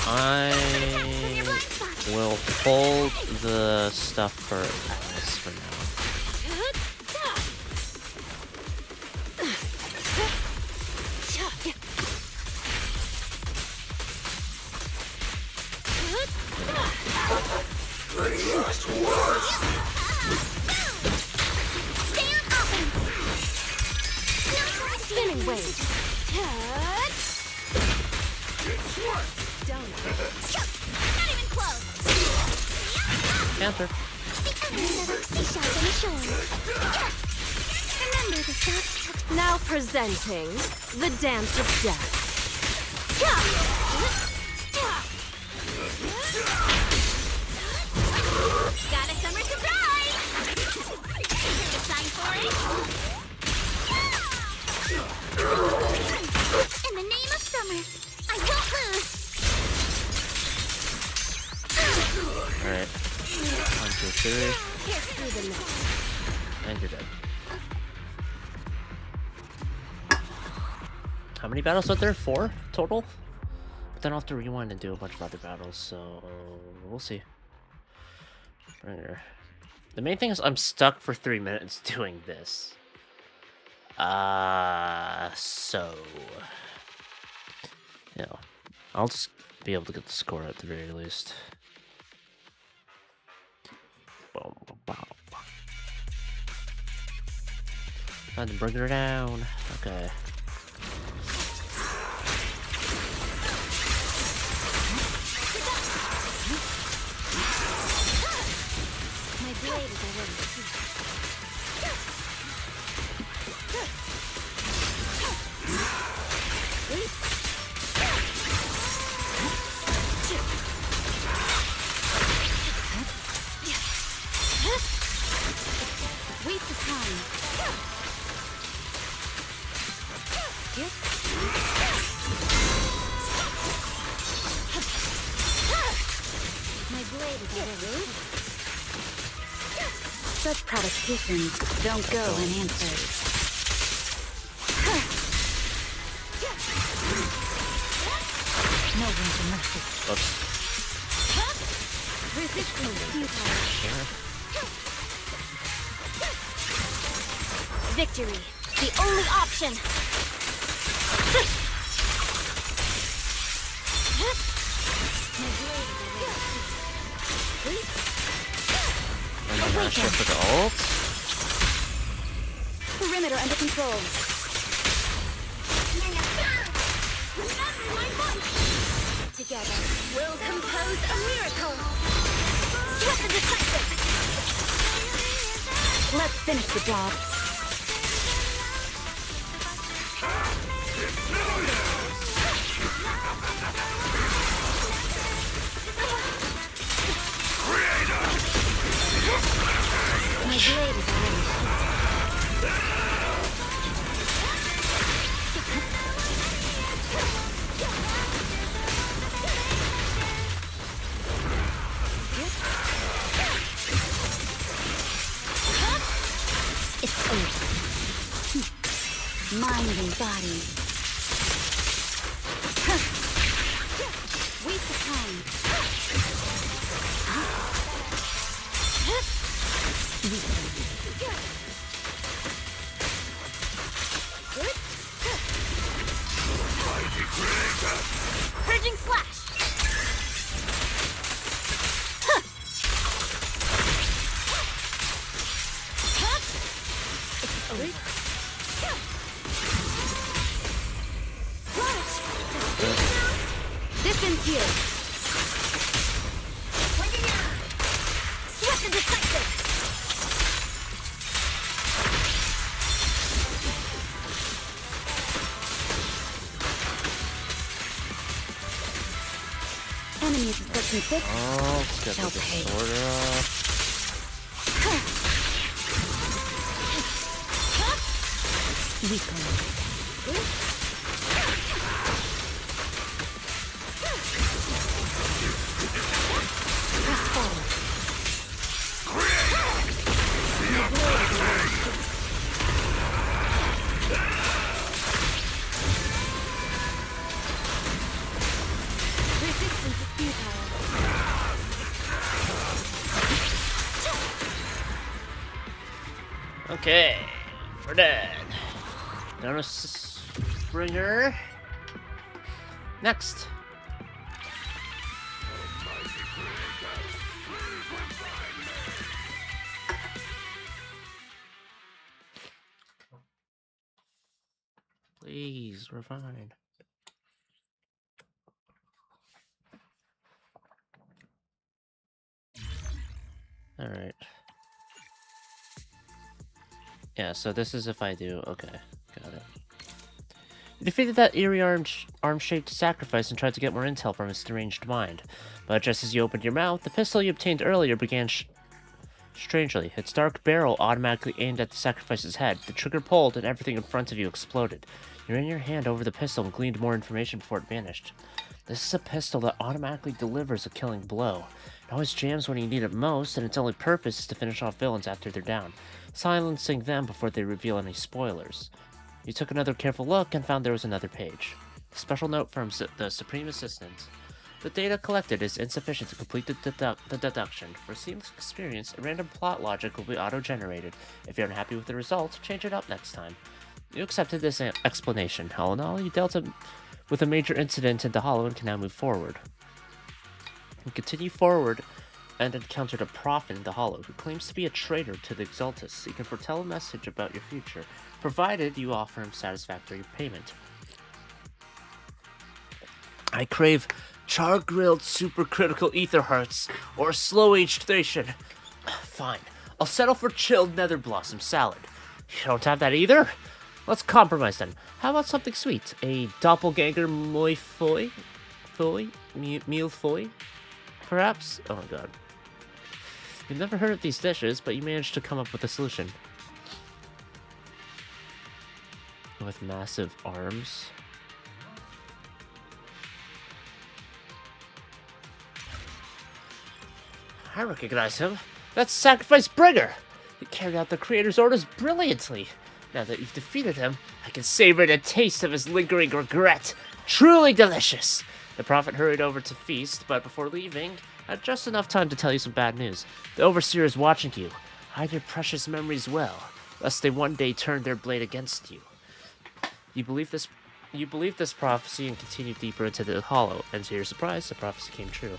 I will hold the stuff for Alice for now. Stay on offense. Spinning wave. Not even close. Counter. The another seashells on the shore. Remember the soft touch. Now presenting the dance of death. Got a summer surprise! Here's a sign for it. In the name of summer, I won't lose. Alright. 1, 2, 3. Here's through the net. And you're dead. How many battles are there? 4 total? But then I'll have to rewind and do a bunch of other battles, so we'll see. Right here. The main thing is I'm stuck for 3 minutes doing this. So you know, I'll just be able to get the score at the very least. Time to bring her down. Okay. My blade is already Waste of time. already. Such provocations don't go unanswered. No one's mercy. Oops. Resistance futile. Sure. Victory, the only option. And the master for the ult. Perimeter under control. Together, we'll compose a miracle. Swift and decisive. Let's finish the job. My blade is already. It's over. Mind and body. Waste of time. Purging slash. Distance here. Swift and decisive. Enemies of section 6. Oh, let's get Shall the pay. disorder up. Weakling. Press forward. Resistance is futile. Okay, we're dead. Donna Springer. Next. Please, we're fine. All right. Yeah, so this is if I do. Okay, got it. You defeated that eerie arm-shaped sacrifice and tried to get more intel from his deranged mind. But just as you opened your mouth, the pistol you obtained earlier began strangely. Its dark barrel automatically aimed at the sacrifice's head. The trigger pulled and everything in front of you exploded. You ran your hand over the pistol and gleaned more information before it vanished. This is a pistol that automatically delivers a killing blow. It always jams when you need it most, and its only purpose is to finish off villains after they're down, silencing them before they reveal any spoilers. You took another careful look and found there was another page. Special note from the Supreme Assistant. The data collected is insufficient to complete the deduction. For seamless experience, a random plot logic will be auto-generated. If you're unhappy with the result, change it up next time. You accepted this explanation. All in all, you dealt with a major incident in the Hollow and can now move forward. You continue forward and encountered a prophet in the Hollow who claims to be a traitor to the Exaltus. He can foretell a message about your future, provided you offer him satisfactory payment. I crave char-grilled supercritical ether hearts or slow-aged Thracian. Fine, I'll settle for chilled nether blossom salad. You don't have that either? Let's compromise then. How about something sweet? A doppelganger moi foy? Meal foy? Perhaps? Oh my god. You've never heard of these dishes, but you managed to come up with a solution. With massive arms. I recognize him. That's Sacrifice Bringer. He carried out the Creator's orders brilliantly. Now that you've defeated him, I can savor the taste of his lingering regret. Truly delicious. The Prophet hurried over to feast, but before leaving, had just enough time to tell you some bad news. The Overseer is watching you. Hide your precious memories well, lest they one day turn their blade against you. You believe this prophecy and continue deeper into the hollow, and to your surprise, the prophecy came true.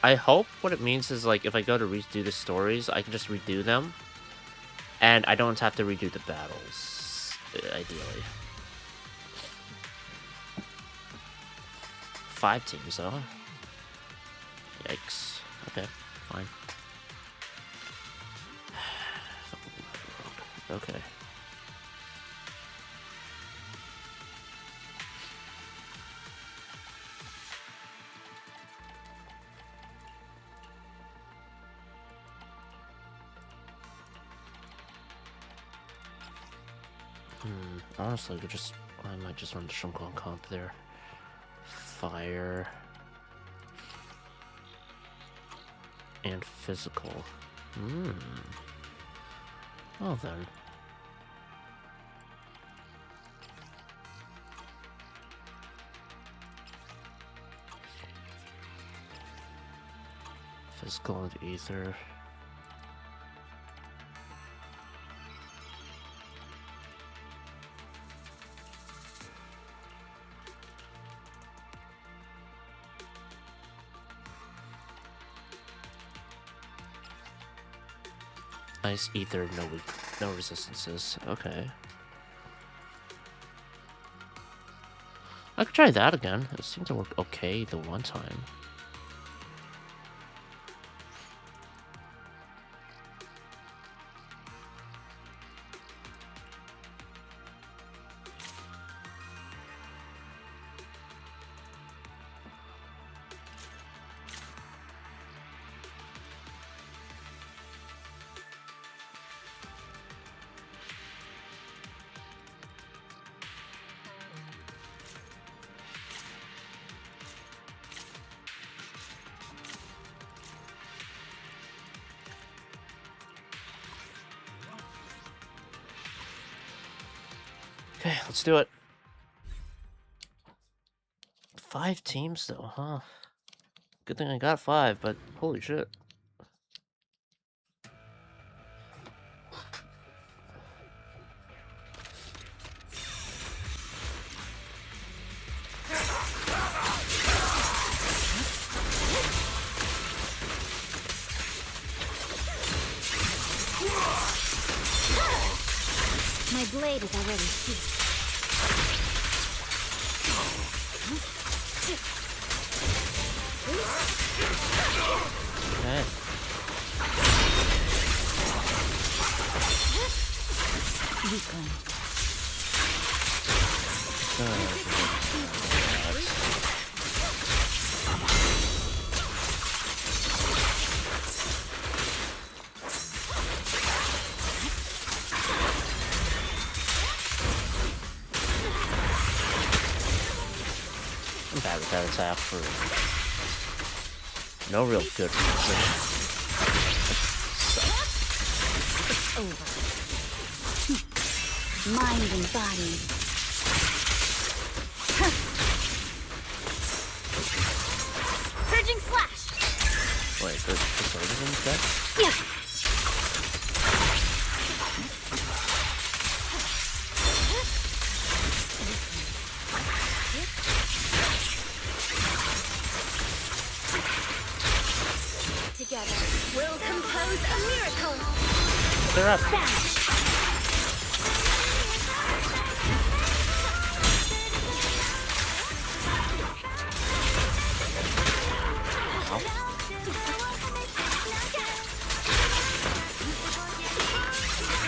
I hope what it means is, like, if I go to redo the stories, I can just redo them. And I don't have to redo the battles, ideally. 5 teams, though. Yikes. Okay, fine. Okay. Honestly, I might just run the Shunkwang comp there. Fire. And physical. Well then. Physical and ether. Ice, ether, no resistances. Okay. I could try that again. It seemed to work okay the one time. Okay, let's do it. 5 teams though, huh? Good thing I got 5, but holy shit. My blade is already sheathed. Okay. Weakling. I'm bad with that attack for no real good reason. It's over. Mind and body. Purging slash. Wait, the sword is in dead? Yeah. Together, we'll compose a miracle. They're up.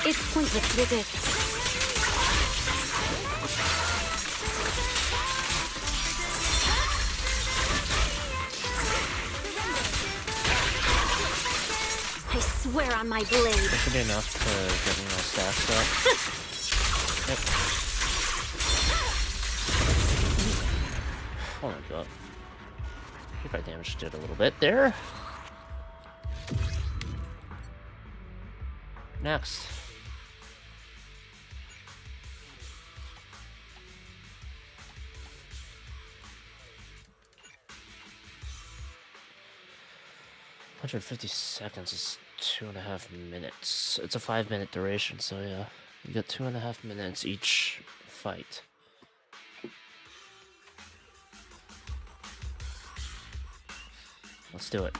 It's pointless to resist. I swear on my blade. That should be enough to get me my stats up. Yep. but if I damaged it a little bit there. Next. $150 is 2.5 minutes. It's a 5-minute duration, so yeah. You got 2.5 minutes each fight. Let's do it.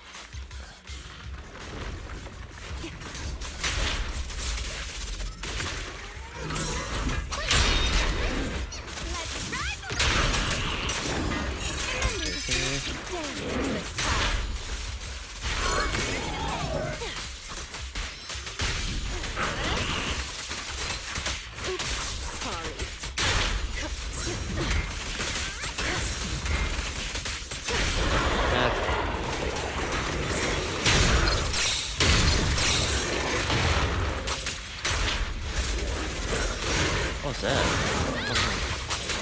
What's that?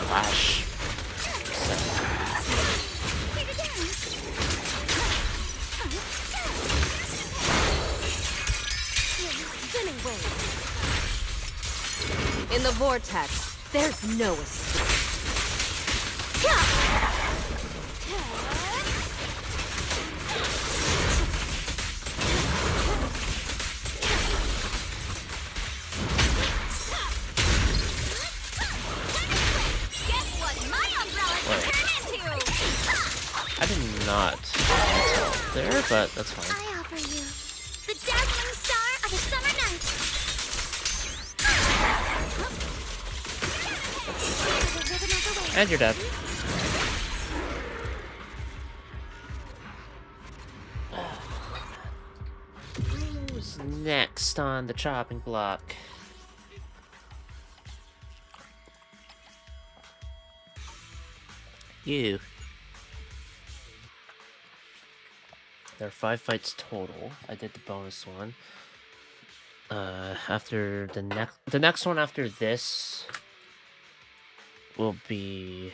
Flash. In the vortex, there's no escape. I did not tell there, but that's fine. I offer you the dazzling star of a summer night. And you're dead. Who's next on the chopping block? You. There are 5 fights total. I did the bonus one. After the next one after this will be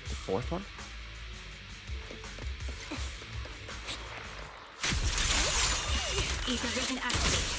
the 4th one. Ether Ribbon activate.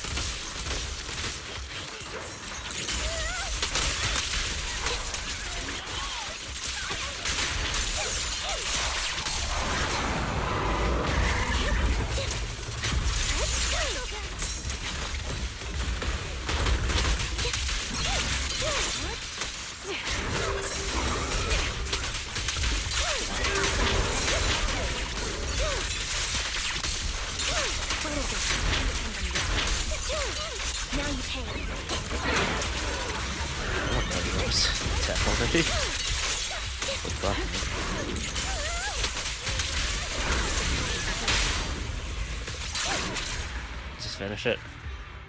Just finish it.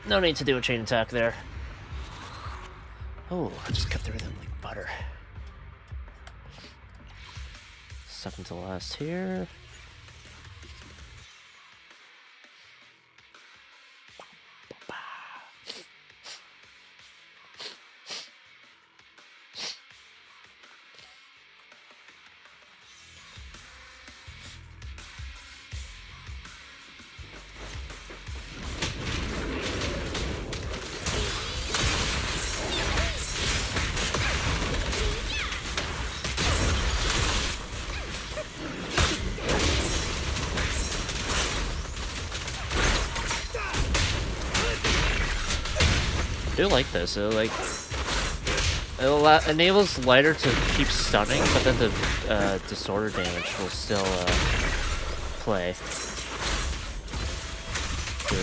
No need to do a chain attack there. Oh, I just cut through them like butter. Second to last here. I do like this. It enables Lighter to keep stunning, but then the disorder damage will still play through.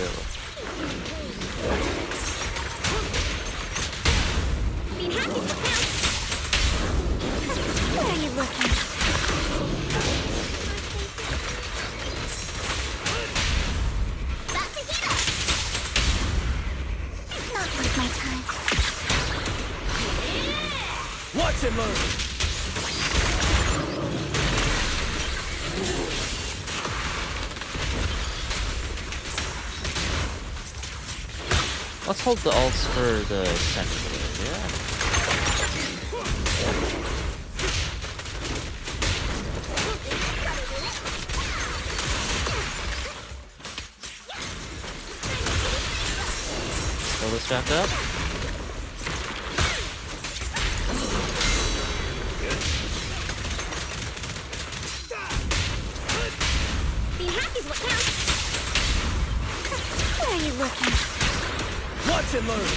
Where are you looking? Back to hit us! Not worth my time. Watch and learn. Let's hold the ults for the second wave, yeah. this back up. Being happy's what counts. Where are you looking? Watch and learn.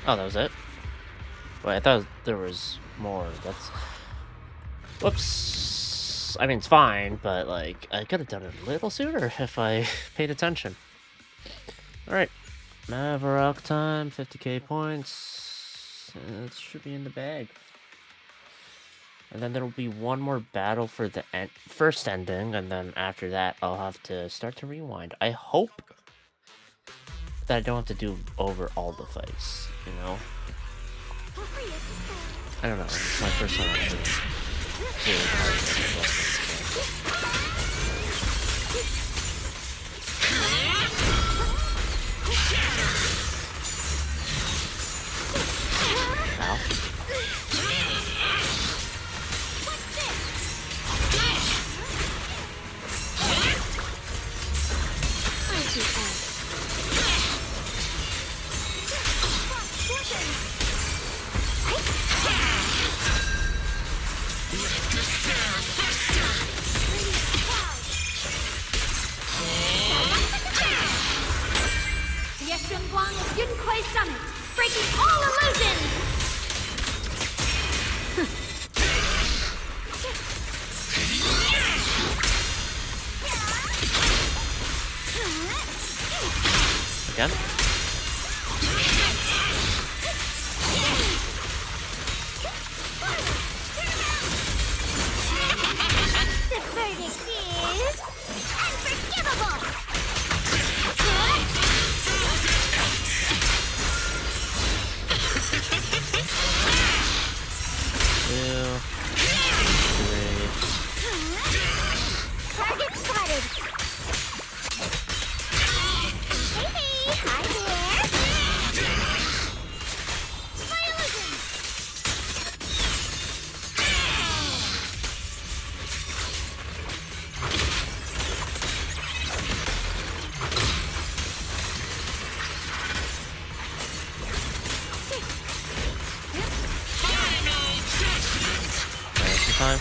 Oh, that was it? Wait, I thought there was more. That's... Whoops. I mean, it's fine, but, like, I could have done it a little sooner if I paid attention. Alright. Mavarok time, 50k points. It should be in the bag. And then there will be one more battle for the first ending, and then after that, I'll have to start to rewind. I hope that I don't have to do over all the fights, you know? I don't know, it's my first time actually doing hard. Ow. The Guang of Yunquai Summit, breaking all illusions! Again? The verdict is unforgivable! Target spotted! Hey, hi there! My illusion! Last time.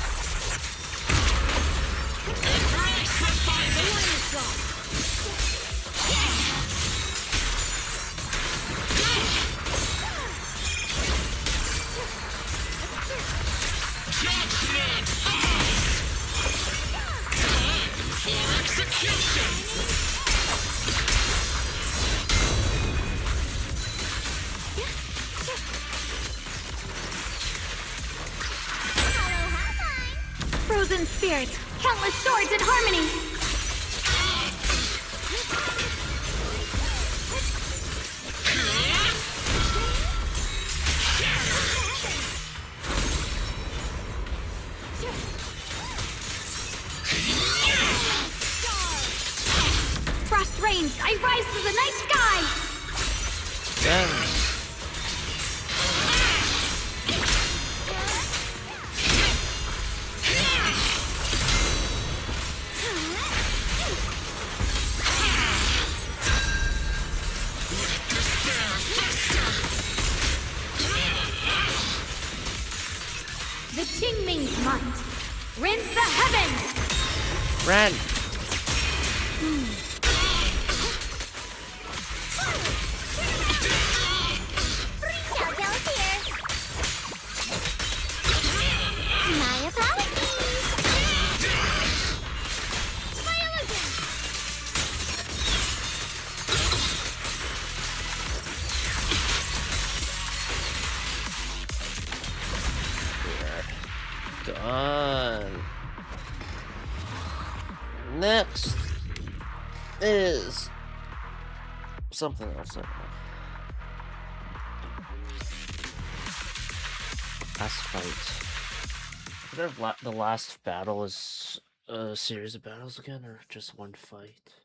Frozen spirits, countless swords in harmony. Frost reigns, I rise to the night sky. Yeah. The Qingming's might rends the heavens. Ren! Xiaojiao's here! My apologies! My illusion! Done. Next is something else. I don't know. Last fight. I wonder if the last battle is a series of battles again, or just one fight.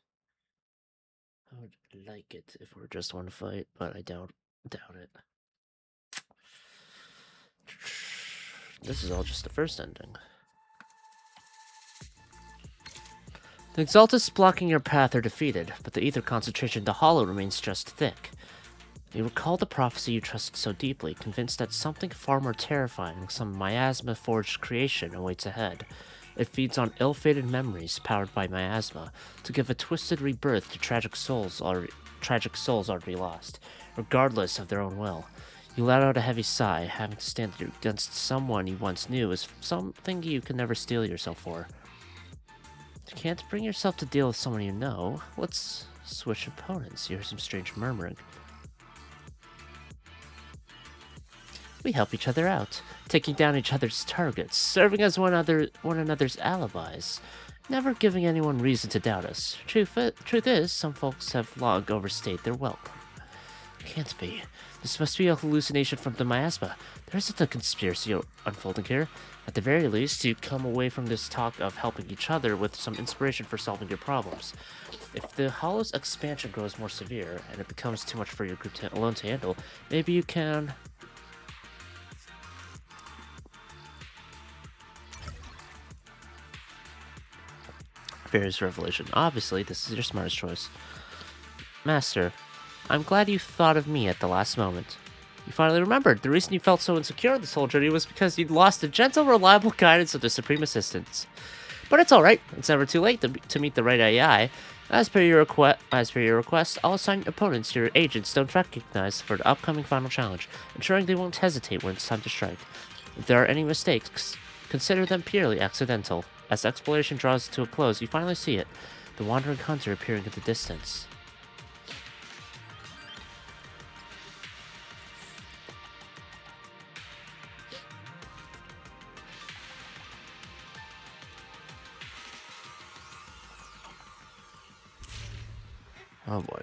I would like it if it were just one fight, but I doubt it. This is all just the first ending. The Exaltus blocking your path are defeated, but the ether concentration in the hollow remains just thick. You recall the prophecy you trusted so deeply, convinced that something far more terrifying, some miasma-forged creation, awaits ahead. It feeds on ill-fated memories powered by miasma, to give a twisted rebirth to tragic souls already lost, regardless of their own will. You let out a heavy sigh. Having to stand against someone you once knew is something you can never steel yourself for. If you can't bring yourself to deal with someone you know, let's switch opponents. You hear some strange murmuring. We help each other out, taking down each other's targets, serving as one another's alibis, never giving anyone reason to doubt us. Truth is, some folks have long overstayed their welcome. Can't be. This must be a hallucination from the miasma. There isn't a conspiracy unfolding here. At the very least, you come away from this talk of helping each other with some inspiration for solving your problems. If the Hollow's expansion grows more severe, and it becomes too much for your group alone to handle, maybe you can... Various revelation. Obviously, this is your smartest choice. Master, I'm glad you thought of me at the last moment. You finally remembered. The reason you felt so insecure this whole journey was because you'd lost the gentle, reliable guidance of the Supreme Assistants. But it's alright. It's never too late to meet the right AI. As per your request, I'll assign opponents your agents don't recognize for the upcoming final challenge, ensuring they won't hesitate when it's time to strike. If there are any mistakes, consider them purely accidental. As exploration draws to a close, you finally see it, the wandering hunter appearing in the distance. Oh boy.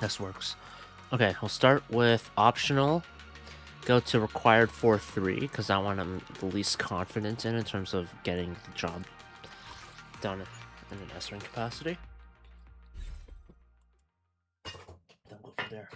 This works. Okay, we'll start with optional. Go to required 4-3, because that one I'm the least confident in terms of getting the job done in an S-ring capacity. Then go from there.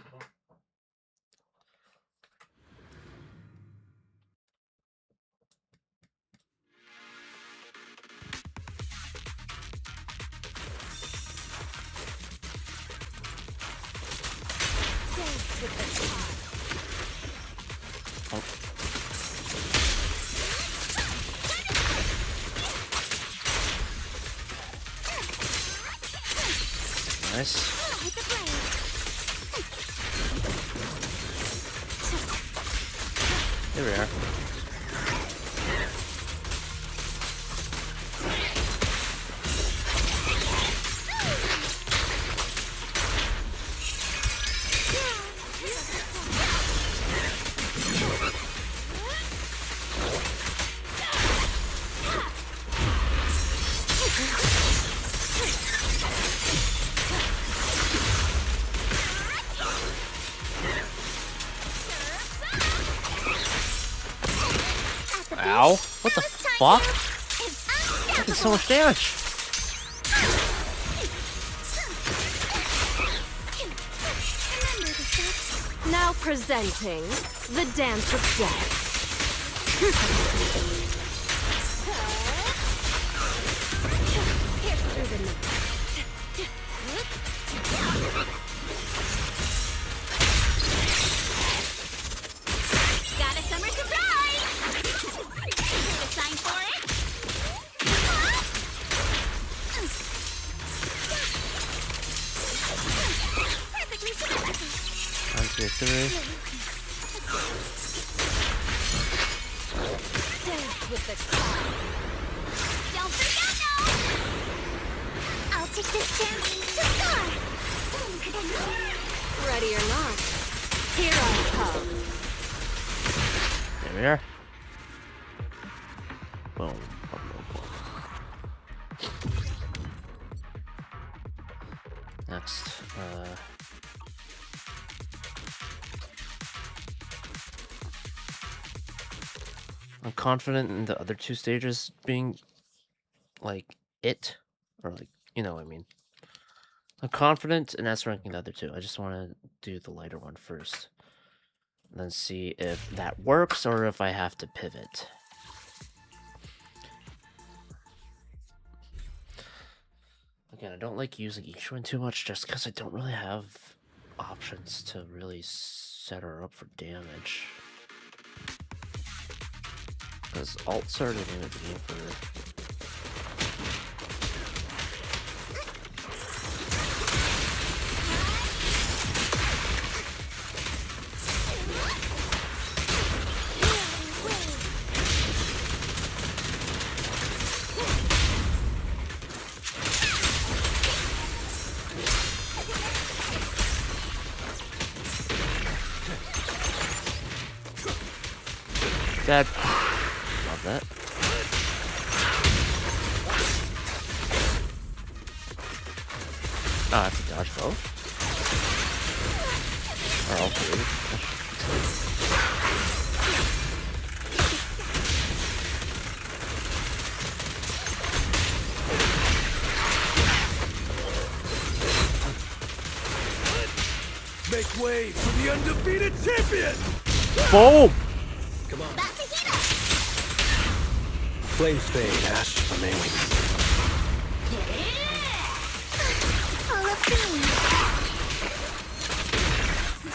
Nice. Here we are. Ow! What the fuck? It's Fucking so much damage. Now presenting the Dance of Death. Got a summer surprise! Here's a sign for it. Perfectly symmetrical. 1, 2, 3. Dance with the cloud. Don't forget now! I'll take this chance to start! Ready or not, here I come. There we are. Boom. Boom, boom, boom. Next, I'm confident in the other two stages being like it, or like, you know what I mean. I'm confident in S ranking the other two. I just want to do the lighter one first. And then see if that works or if I have to pivot. Again, I don't like using each one too much just because I don't really have options to really set her up for damage. Because alts are the name of the game for her. Dead. Love that. Oh, I have to dodge both? Or all three? Make way for the undefeated champion! Boom! Come on. Back to heat up! Flames fade, ash remain. All of these.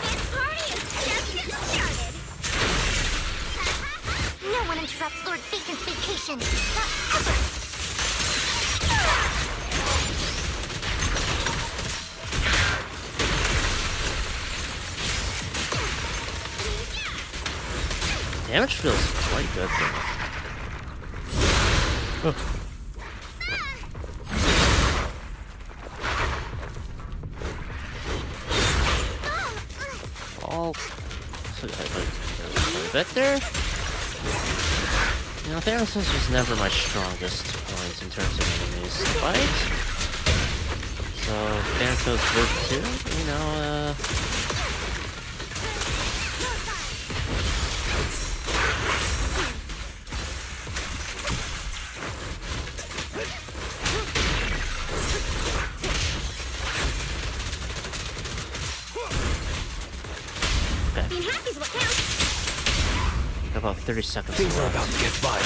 This party is just getting started. No one interrupts Lord Bacon's vacation. Not ever. Damage feels quite good though. All so a bit there. You know, Thanatos was never my strongest point in terms of enemies to fight. So Thanatos versus 2, you know, Being happy's what counts. about 30 seconds Things are left. about to get violent.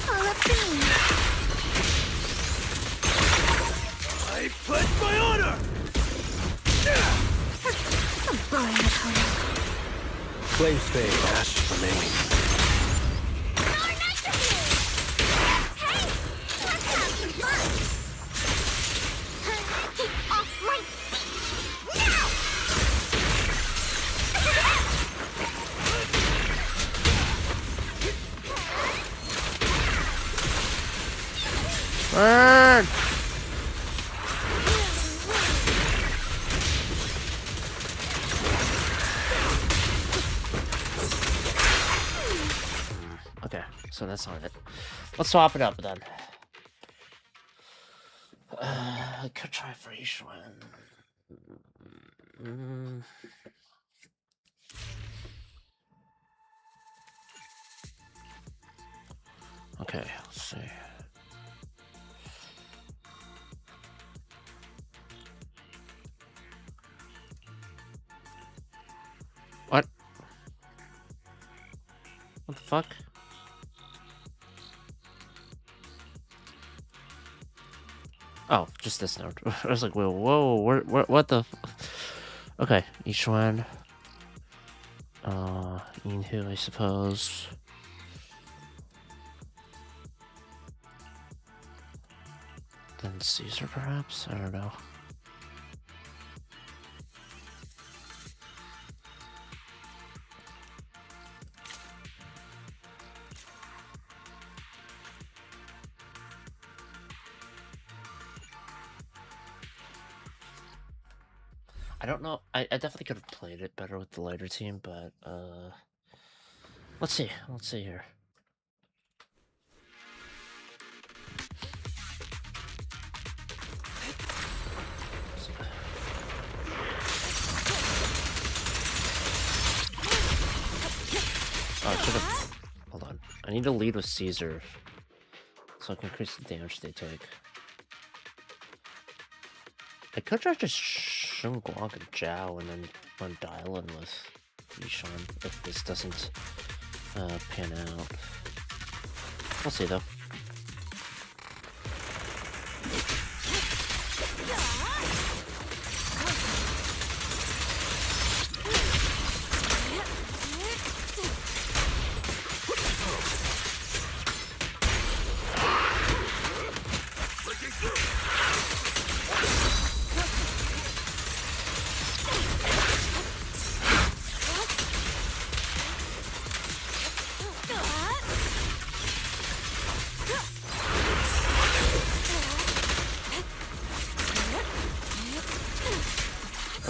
All of these. I pledge my honor! A boring opponent. Flames fade, ash remain. Nor nice of you! Hey! Let's have some fun! Get off my feet! Now! Burn! Okay, so that's not it. Let's swap it up then. I could try for each one. Okay, let's see. What? What the fuck? Oh, just this note. I was like, whoa, what the? Okay, each one. Inhu, I suppose. Then Caesar, perhaps? I don't know. I don't know. I definitely could have played it better with the lighter team, but let's see. Let's see here. Oh, I should have. Hold on. I need to lead with Caesar so I can increase the damage they take. I could try just Shun Guang and Zhao and then run Dylan with Yishan if this doesn't pan out. We'll see though.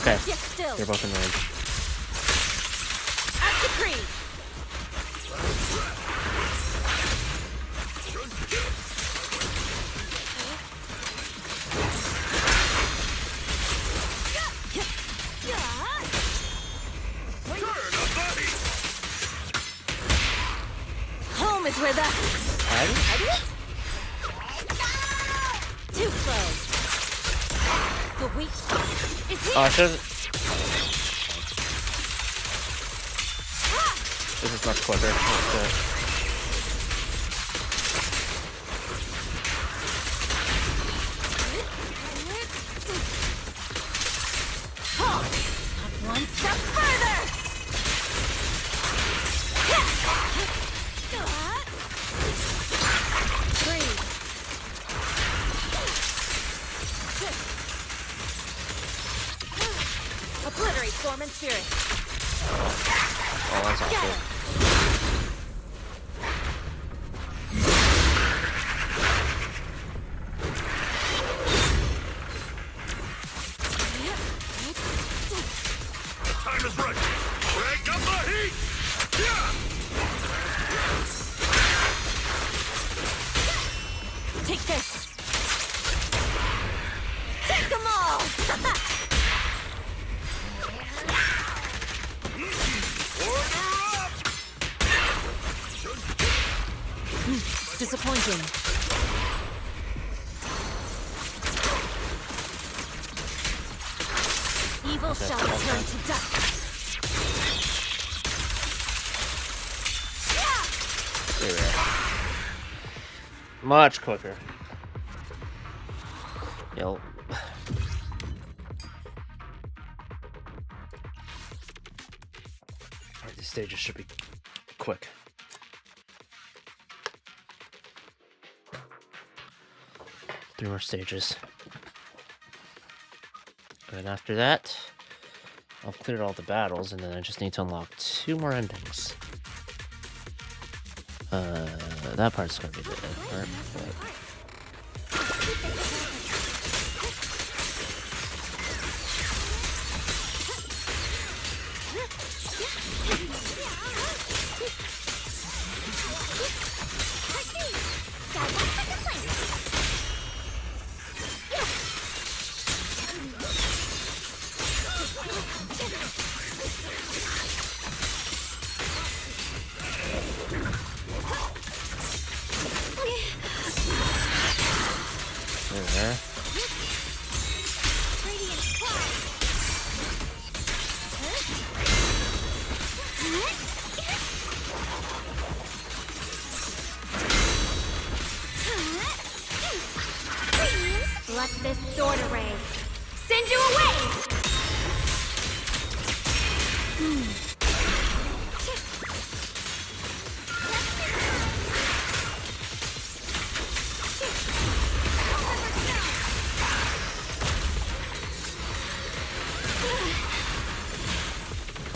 Okay, you're both in range. Home is where the too close. The weak spot is here. Oh, I should. This is much quicker. Let's do it. One step further. Breathe. Obliterate form and spirit. Oh, that's awful. Time is right. Crank up the heat! Take this. Take them all. Order up! Disappointing. Evil shall return to dust. There we are. Much quicker. Yo. Alright, these stages should be quick. Three more stages. And after that, I've cleared all the battles, and then I just need to unlock 2 more endings. That part's gonna be the part, but...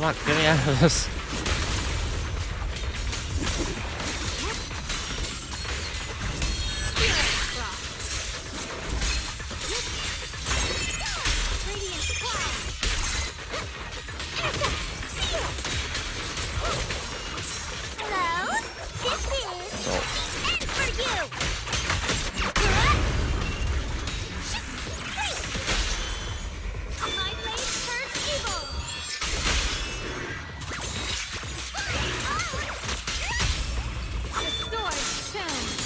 on, get me out of this. Hello? This is... Salt. And for you! My blade turns evil! The sword turns.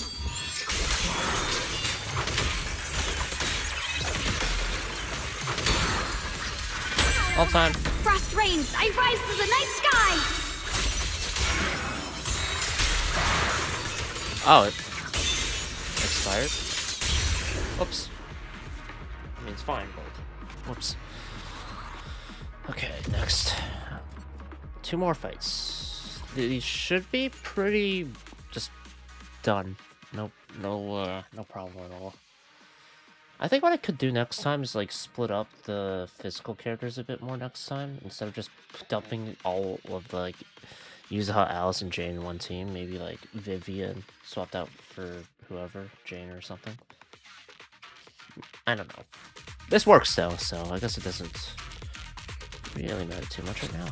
All time. Frost reigns. I rise to the night sky. Oh, it expired. Whoops. I mean, it's fine, but whoops. Okay, next. 2 more fights. These should be pretty just done. No problem at all. I think what I could do next time is like split up the physical characters a bit more next time instead of just dumping all of the like Yuzuha, Alice, and Jane in one team. Maybe like Vivian swapped out for whoever, Jane or something. I don't know. This works though, so I guess it doesn't really matter too much right now.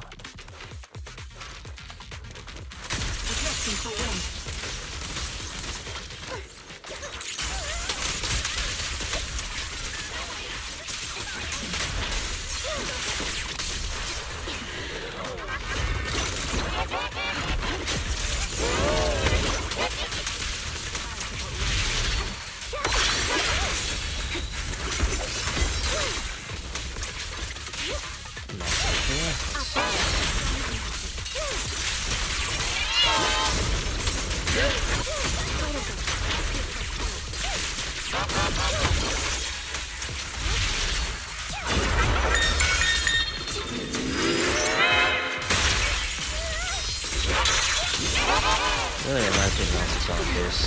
Really reminds me of Mouse Zombies.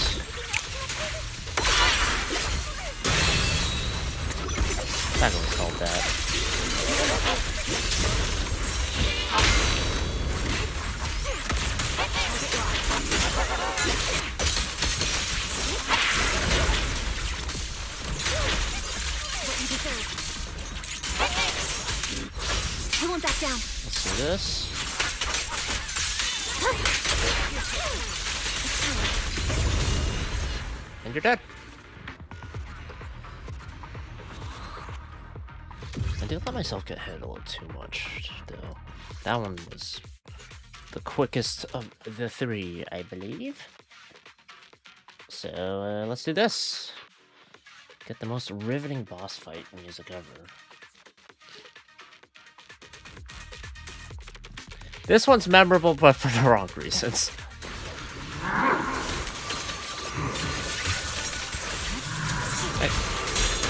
Back when it was called that. I won't back down. Let's do this. And you're dead. I did let myself get hit a little too much, though. That one was the quickest of the 3, I believe. So, let's do this. Get the most riveting boss fight music ever. This one's memorable, but for the wrong reasons.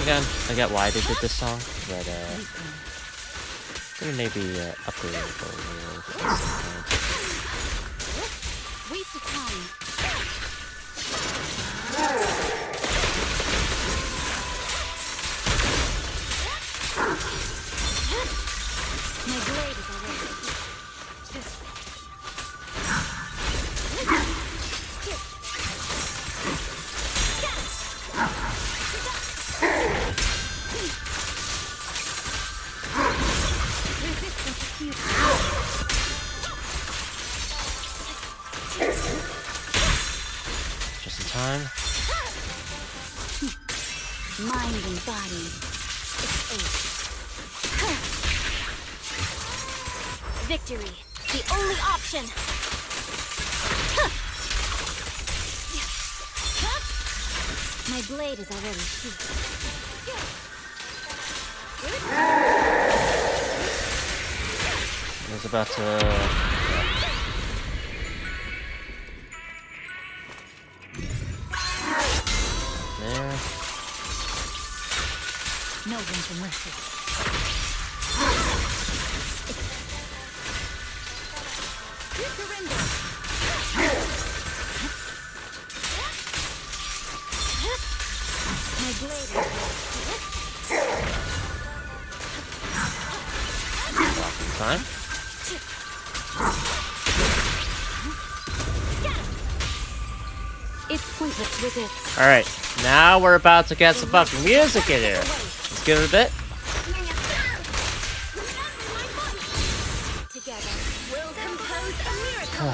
Again, I get why they did this song, but gonna maybe upgrade it a little bit at some point. Waste of time. My blade is already. Just in time. Mind and body. Victory, the only option. My blade is already sheathed. I was about to. There. No room for mercy. My blade is Time. Let's resist. Alright, now we're about to get some fucking music in here. Let's give it a bit. Together, we'll compose a miracle.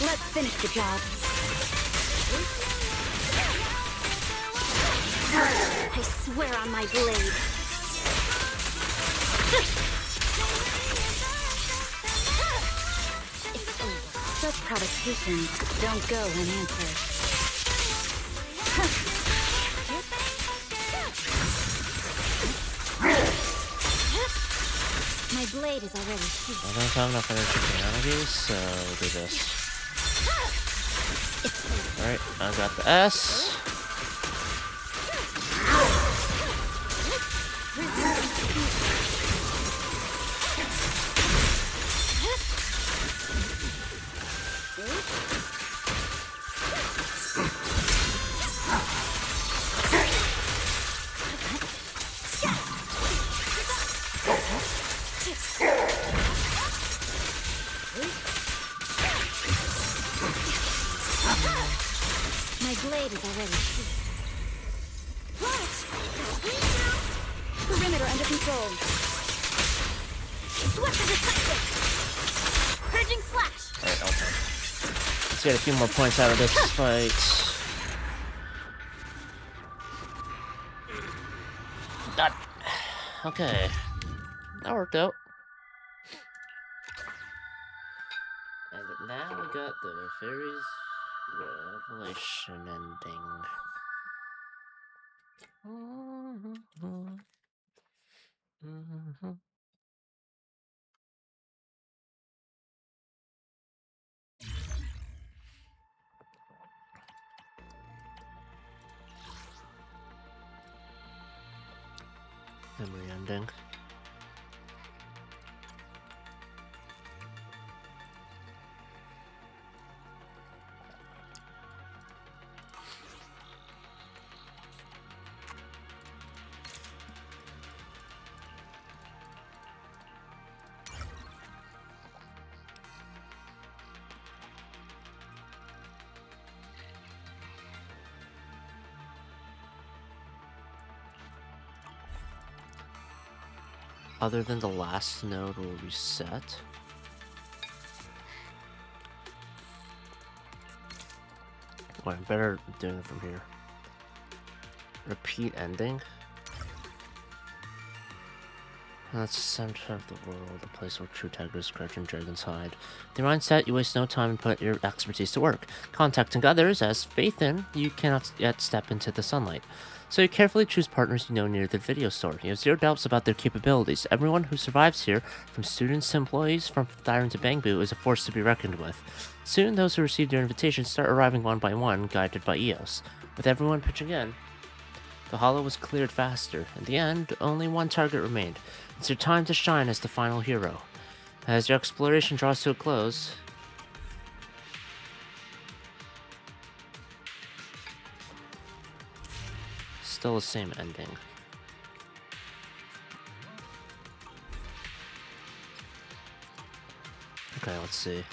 Let's finish the job. I swear on my blade. It's over. Such provocations don't go unanswered. My blade is already sheathed. I don't have enough energy for navigate, so we'll do this. Alright, I got the S. My blade is already sheathed. Perimeter under control. Swift and decisive. Purging slash. Alright, okay. Let's get a few more points out of this fight. Done. Okay. That worked out. And now we got the Fairy's Revelation ending. Memory ending. Other than the last node will reset. Well, I'm better doing it from here. Repeat ending. That's the center of the world, the place where true tigers crouch and dragons hide. With your mindset, you waste no time and put your expertise to work. Contacting others as faith in, you cannot yet step into the sunlight. So you carefully choose partners you know near the video store. You have zero doubts about their capabilities. Everyone who survives here, from students to employees, from Thyron to Bangbu, is a force to be reckoned with. Soon, those who received your invitation start arriving one by one, guided by Eos. With everyone pitching in, the hollow was cleared faster. In the end, only one target remained. It's your time to shine as the final hero. As your exploration draws to a close, still the same ending. Okay, let's see.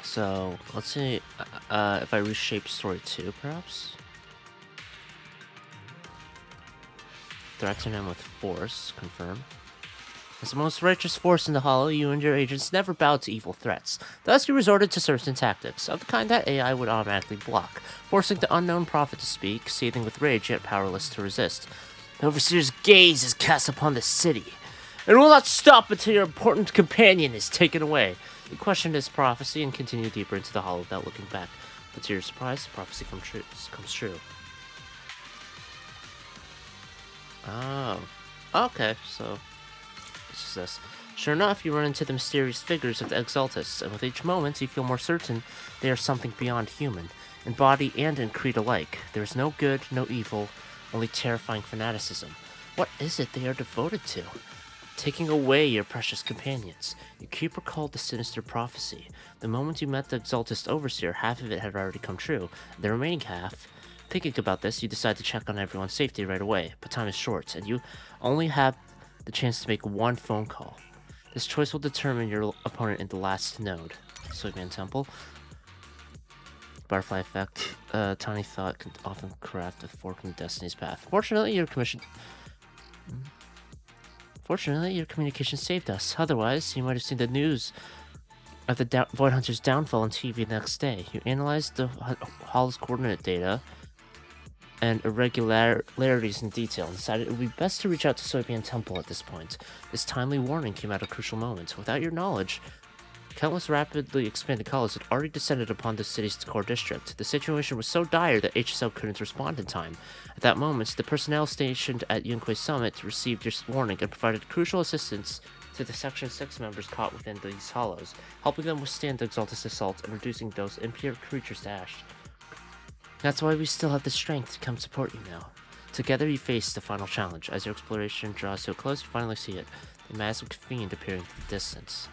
So, let's see if I reshape story 2, perhaps? Threaten him with force, confirm. As the most righteous force in the Hollow, you and your agents never bowed to evil threats. Thus, you resorted to certain tactics, of the kind that AI would automatically block, forcing the unknown prophet to speak, seething with rage yet powerless to resist. The Overseer's gaze is cast upon the city, and will not stop until your important companion is taken away. You questioned his prophecy and continued deeper into the Hollow without looking back. But to your surprise, the prophecy comes true. Oh. Okay, so this is this. Sure enough, you run into the mysterious figures of the Exaltists, and with each moment, you feel more certain they are something beyond human, in body and in creed alike. There is no good, no evil, only terrifying fanaticism. What is it they are devoted to? taking away your precious companions. Your keeper called the sinister prophecy. The moment you met the Exaltist Overseer, half of it had already come true. The remaining half... Thinking about this, you decide to check on everyone's safety right away, but time is short, and you only have the chance to make one phone call. This choice will determine your opponent in the last node. Soybean Temple. Butterfly effect. Tiny thought can often craft a fork in destiny's path. Fortunately, your communication saved us. Otherwise, you might have seen the news of the Void Hunter's downfall on TV the next day. You analyzed the Hall's coordinate data and irregularities in detail, and decided it would be best to reach out to Soybean Temple at this point. This timely warning came at a crucial moment. Without your knowledge, countless rapidly expanded colonies had already descended upon the city's core district. The situation was so dire that HSL couldn't respond in time. At that moment, the personnel stationed at Yunque Summit received your warning and provided crucial assistance to the Section 6 members caught within these hollows, helping them withstand the Exaltist assault and reducing those impure creatures to ash. That's why we still have the strength to come support you now. Together you face the final challenge. As your exploration draws to a close, you finally see it. The massive fiend appearing in the distance.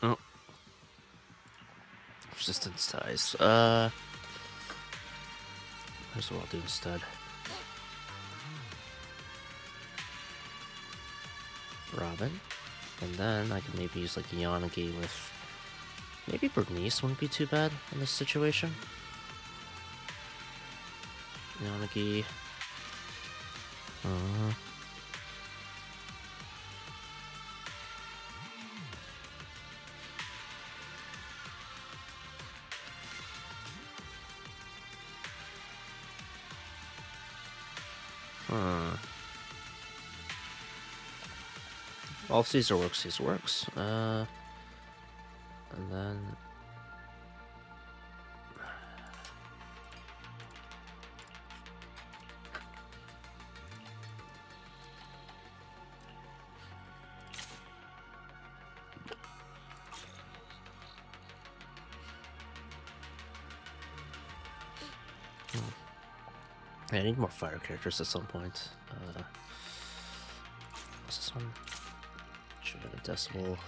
Oh. Resistance ties. Here's what I'll do instead. Robin. And then I can maybe use like Yanagi with... Maybe Bernice wouldn't be too bad in this situation. Yanagi. Well, if Caesar works, and then... Yeah, I need more fire characters at some point. What's this one? Should have a decimal.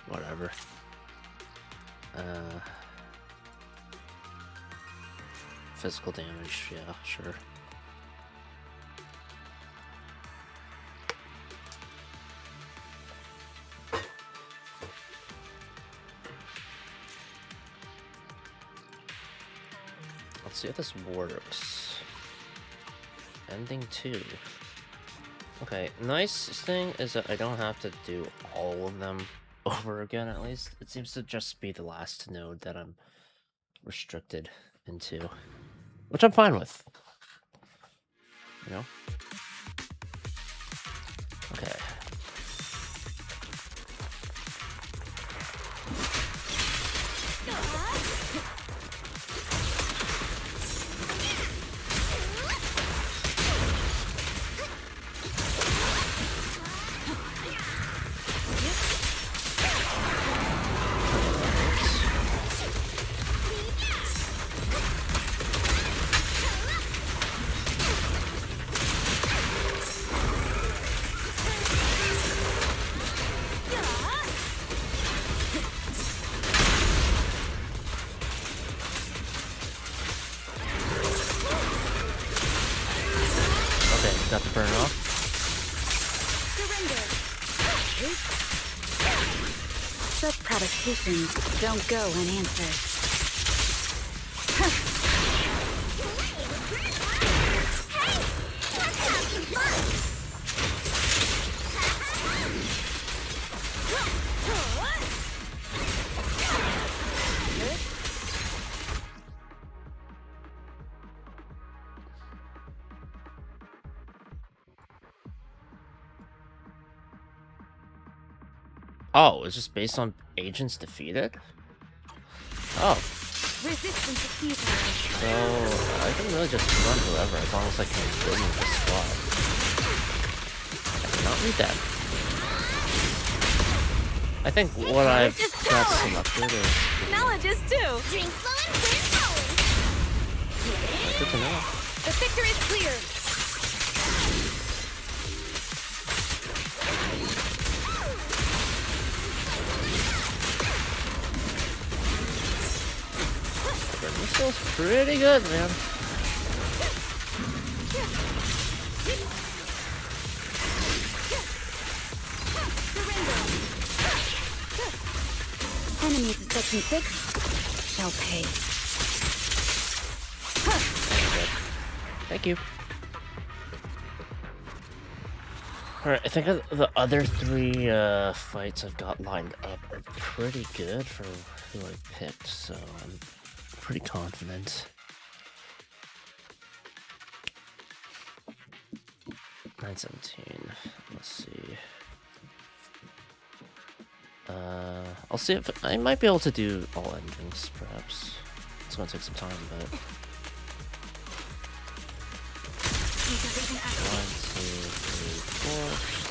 Whatever. Physical damage, yeah, sure. Let's see if this works. Ending 2. Okay, nice thing is that I don't have to do all of them over again, at least. It seems to just be the last node that I'm restricted into, which I'm fine with. You know? Okay. got the burn off. Surrender. Such provocations don't go unanswered. Oh, it's just based on agents defeated? Oh, Resistance is futile. so I can really just run whoever as long as I can win with the squad. I cannot read that. I think what I've got selected is Knowledge is too. Drink flowing, wind flowing. good to know. The victor is clear. This feels pretty good, man. Enemies of Section 6 shall pay. Thank you. Alright, I think the other 3 fights I've got lined up are pretty good for who I picked, so I'm pretty confident. 917. Let's see. I'll see if I might be able to do all endings, perhaps. It's gonna take some time, but 1, 2, 3, 4.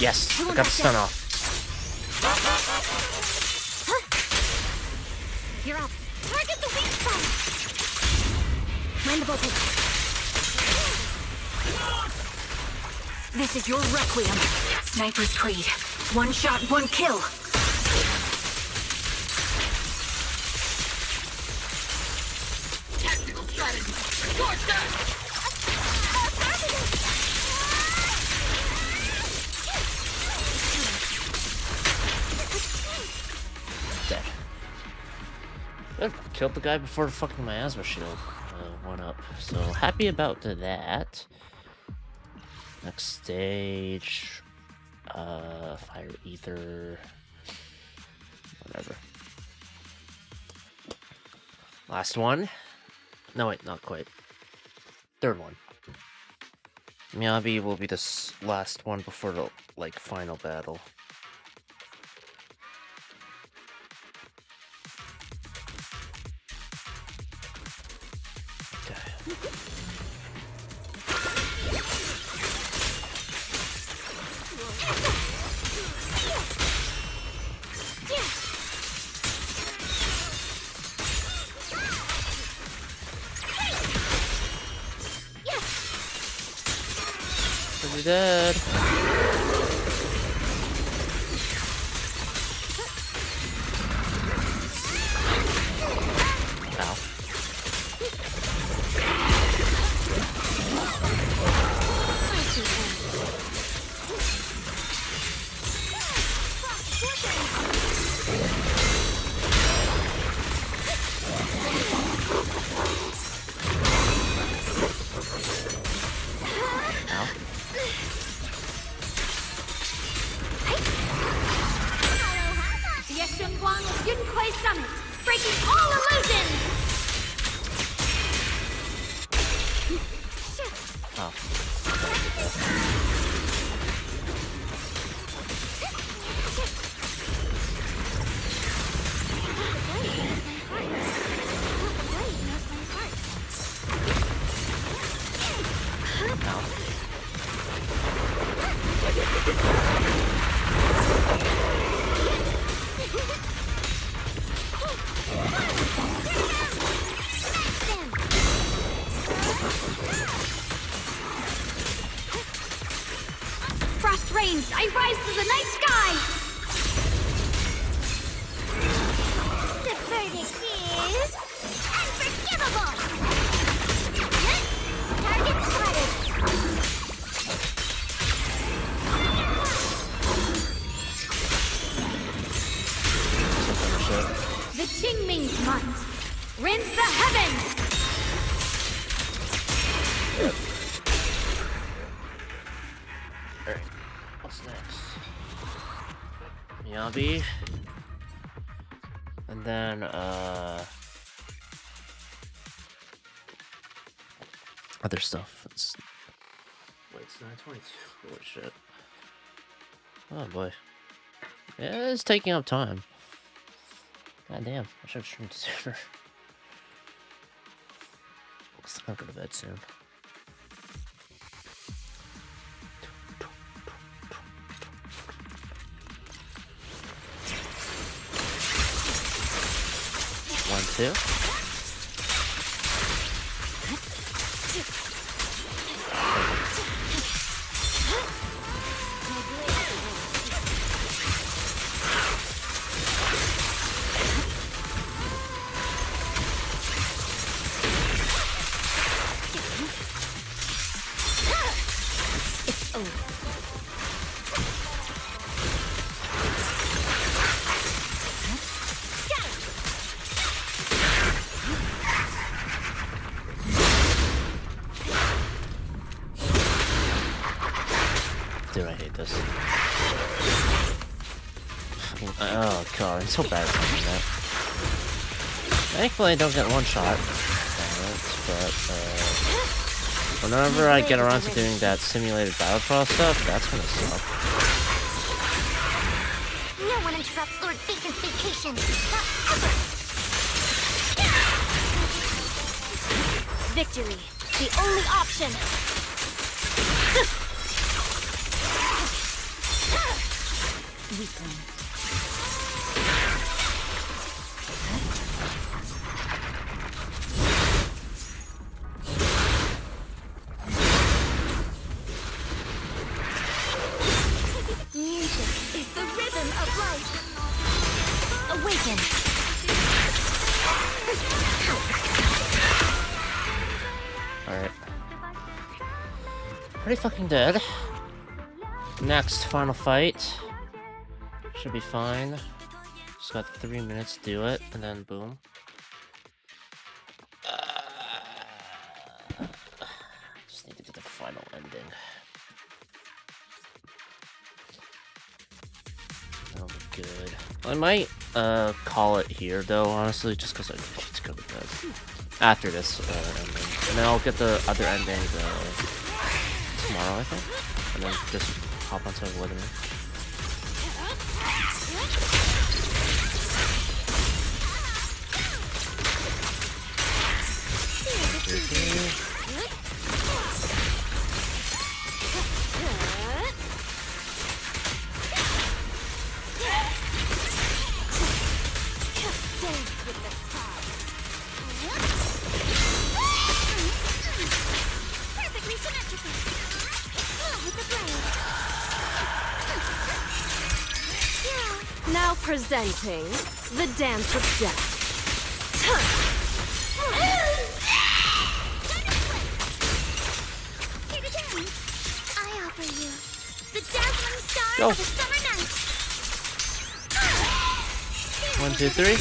Yes, I got the stun off. You're up. Target the weak spot. Mind the voltage. This is your requiem. Sniper's Creed. One shot, one kill. Tactical strategy. Scorched earth. Dead. Good. Killed the guy before fucking my asthma shield went up. So happy about that. Next stage. Fire ether. Whatever. Last one. No, wait, not quite. Third one. Miyabi will be the last one before the, like, final battle. Pretty dead. Ow. Ow. I rise to the night sky! The verdict is... unforgivable! Target spotted! The Qingming's might! Rinse the heavens! Alright, what's next? Miyabi. And then, other stuff. It's... Wait, it's 9:22. Holy shit. Oh boy. Yeah, it's taking up time. God damn, I should have streamed sooner. I'll go to bed soon. One, two. Dude, I hate this. Oh god, I'm so bad at doing that. Thankfully I don't get one shot. But whenever I get around to doing that simulated battle trial stuff, that's gonna suck. No one interrupts Lord Bacon's vacation! Not ever! Victory! The only option! Weakling. Music is the rhythm of life. Awaken. Alright. Pretty fucking dead. Next, final fight. Should be fine. Just got 3 minutes to do it, and then boom. Just need to get the final ending. That'll be good. I might call it here though, honestly, just because I need to go to bed. After this ending. And then I'll get the other ending tomorrow, I think. And then just hop onto Wither. Perfectly symmetrical. Move with the blade. Now presenting the Dance of Death. Here to dance. I offer you the dazzling star Go. of a summer night. 1, 2, 3.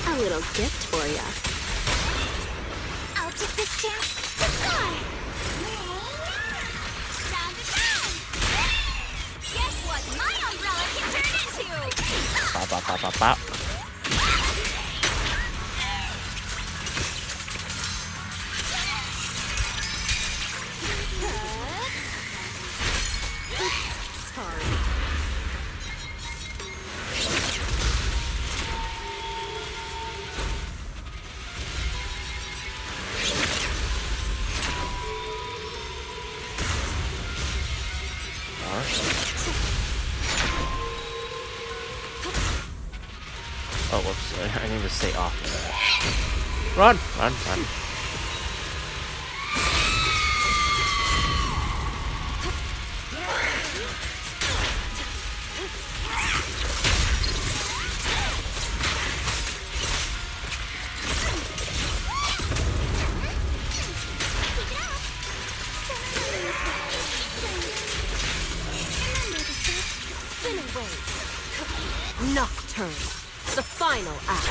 A little gift for ya. I'll take this chance to score. Round and round. Guess what my umbrella can turn into? Bop, bop, bop, bop, bop. Sorry. Oh, whoops. I need to stay off. Run! Run! Run! Nocturne, the final act.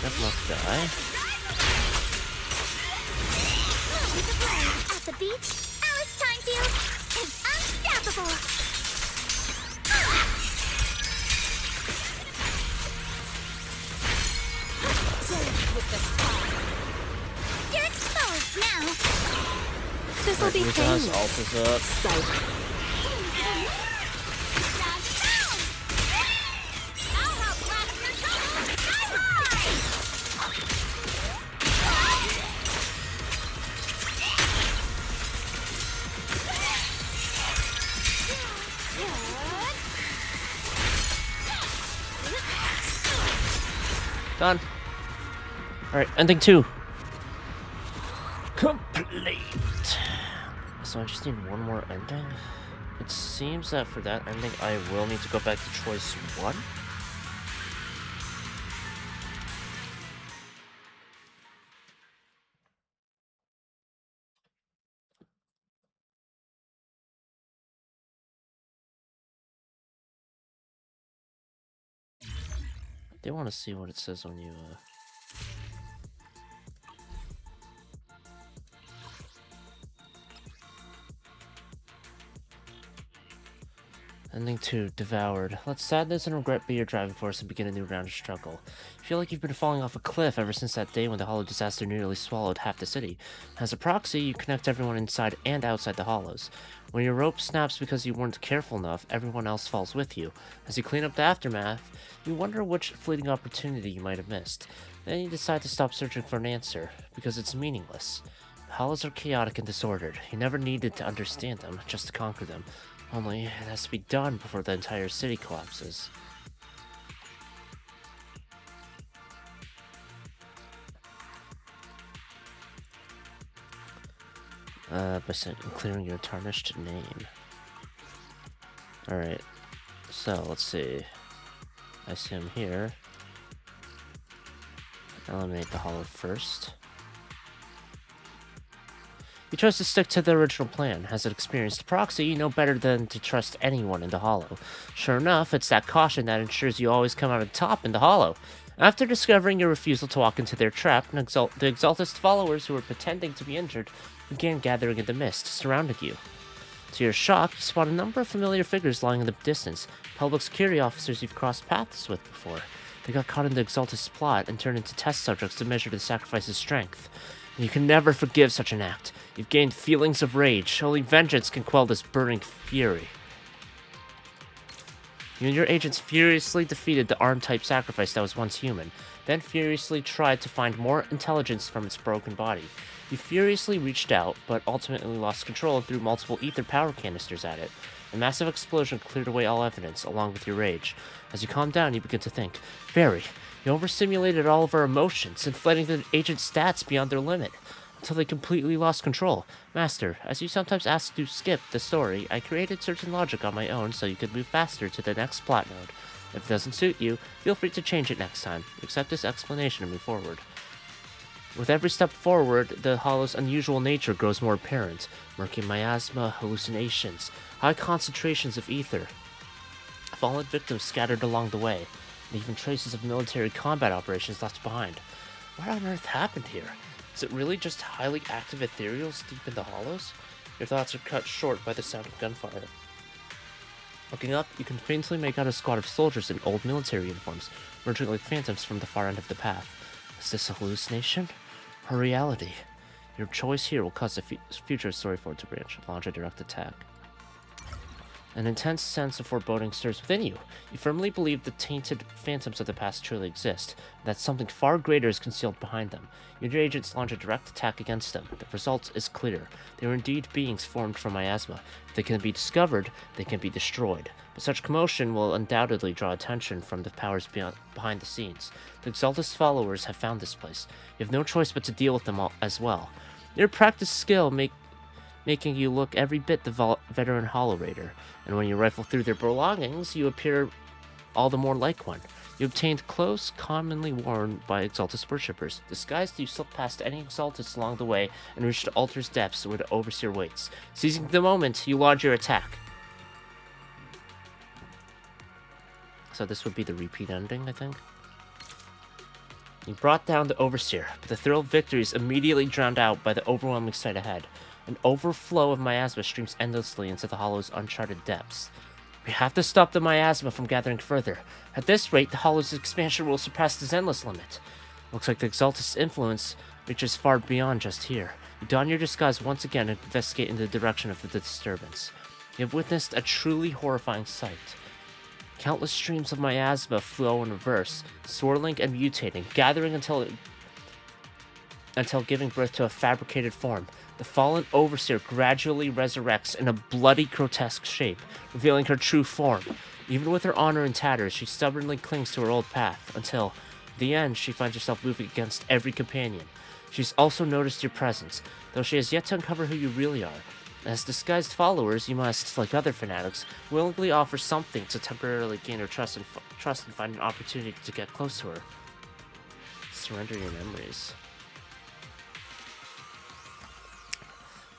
That must die. At the beach, Alice Timefield is unstoppable. You're exposed now. This'll be Who's painless. Alta's up. Sight. I'll help blast your trouble. Bye-bye. Done. Alright, ending 2. Complete. So I just need one more ending. It seems that for that ending, I will need to go back to choice 1. They want to see what it says when you, Ending 2, Devoured. Let sadness and regret be your driving force and begin a new round of struggle. You feel like you've been falling off a cliff ever since that day when the Hollow disaster nearly swallowed half the city. As a proxy, you connect everyone inside and outside the Hollows. When your rope snaps because you weren't careful enough, everyone else falls with you. As you clean up the aftermath, you wonder which fleeting opportunity you might have missed. Then you decide to stop searching for an answer, because it's meaningless. The Hollows are chaotic and disordered. You never needed to understand them, just to conquer them. Only, it has to be done before the entire city collapses. By clearing your tarnished name. Alright, so let's see. I assume here. Eliminate the Hollow first. You chose to stick to the original plan. As an experienced proxy, you know better than to trust anyone in the Hollow. Sure enough, it's that caution that ensures you always come out on top in the Hollow. After discovering your refusal to walk into their trap, the Exaltist followers who were pretending to be injured began gathering in the mist, surrounding you. To your shock, you spot a number of familiar figures lying in the distance, public security officers you've crossed paths with before. They got caught in the Exaltist plot and turned into test subjects to measure the sacrifice's strength. And you can never forgive such an act. You've gained feelings of rage. Only vengeance can quell this burning fury. You and your agents furiously defeated the arm-type sacrifice that was once human, then furiously tried to find more intelligence from its broken body. You furiously reached out, but ultimately lost control and threw multiple ether power canisters at it. A massive explosion cleared away all evidence, along with your rage. As you calm down, you begin to think, Barry, you overstimulated all of our emotions, inflating the agent's stats beyond their limit, until they completely lost control. Master, as you sometimes ask to skip the story, I created certain logic on my own so you could move faster to the next plot node. If it doesn't suit you, feel free to change it next time. Accept this explanation and move forward. With every step forward, the Hollow's unusual nature grows more apparent. Murky miasma, hallucinations, high concentrations of ether, fallen victims scattered along the way, and even traces of military combat operations left behind. What on earth happened here? Is it really just highly active ethereals deep in the Hollows? Your thoughts are cut short by the sound of gunfire. Looking up, you can faintly make out a squad of soldiers in old military uniforms, emerging like phantoms from the far end of the path. Is this a hallucination? Or reality? Your choice here will cause the future story forward to branch. Launch a direct attack. An intense sense of foreboding stirs within you. You firmly believe the tainted phantoms of the past truly exist, and that something far greater is concealed behind them. Your agents launch a direct attack against them. The result is clear. They are indeed beings formed from miasma. If they can be discovered, they can be destroyed. But such commotion will undoubtedly draw attention from the powers behind the scenes. The Exaltus followers have found this place. You have no choice but to deal with them all as well. Your practiced skill making you look every bit the veteran Hollow Raider, and when you rifle through their belongings, you appear all the more like one. You obtained clothes commonly worn by Exaltus worshippers. Disguised, you slip past any Exaltus along the way and reach the altar's depths where the Overseer waits. Seizing the moment, you launch your attack. So this would be the repeat ending, I think. You brought down the Overseer, but the thrill of victory is immediately drowned out by the overwhelming sight ahead. An overflow of miasma streams endlessly into the Hollow's uncharted depths. We have to stop the miasma from gathering further. At this rate, the Hollow's expansion will surpass the Zenless limit. Looks like the Exaltus influence reaches far beyond just here. You don your disguise once again and investigate in the direction of the disturbance. You have witnessed a truly horrifying sight. Countless streams of miasma flow in reverse, swirling and mutating, gathering until giving birth to a fabricated form. The fallen Overseer gradually resurrects in a bloody, grotesque shape, revealing her true form. Even with her honor in tatters, she stubbornly clings to her old path, until, at the end, she finds herself moving against every companion. She's also noticed your presence, though she has yet to uncover who you really are. As disguised followers, you must, like other fanatics, willingly offer something to temporarily gain her trust and find an opportunity to get close to her. Surrender your memories.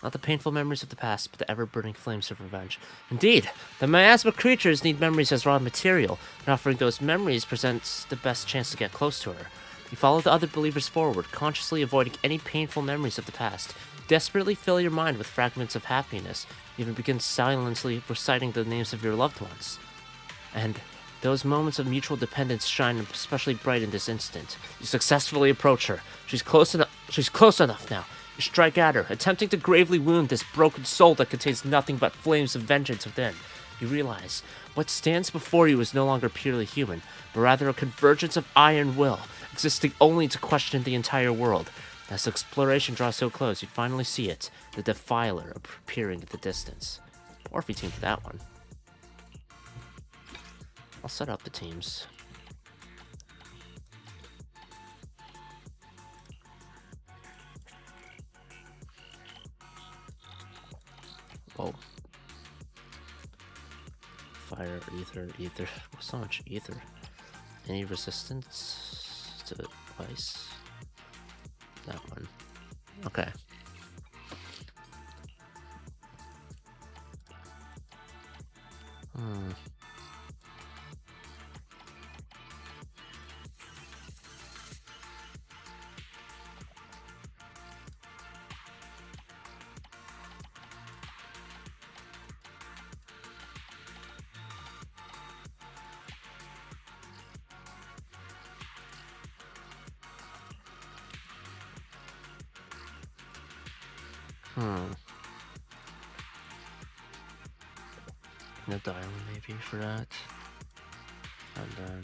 Not the painful memories of the past, but the ever-burning flames of revenge. Indeed, the miasma creatures need memories as raw material, and offering those memories presents the best chance to get close to her. You follow the other believers forward, consciously avoiding any painful memories of the past. You desperately fill your mind with fragments of happiness, you even begin silently reciting the names of your loved ones. And those moments of mutual dependence shine especially bright in this instant. You successfully approach her. She's close enough now. You strike at her, attempting to gravely wound this broken soul that contains nothing but flames of vengeance within. You realize what stands before you is no longer purely human, but rather a convergence of iron will, existing only to question the entire world. As exploration draws so close, you finally see it, the Defiler appearing at the distance. Morphe team for that one. I'll set up the teams. Whoa. Fire, ether. So much ether. Any resistance to ice? That one. Okay. No dialing maybe for that. And then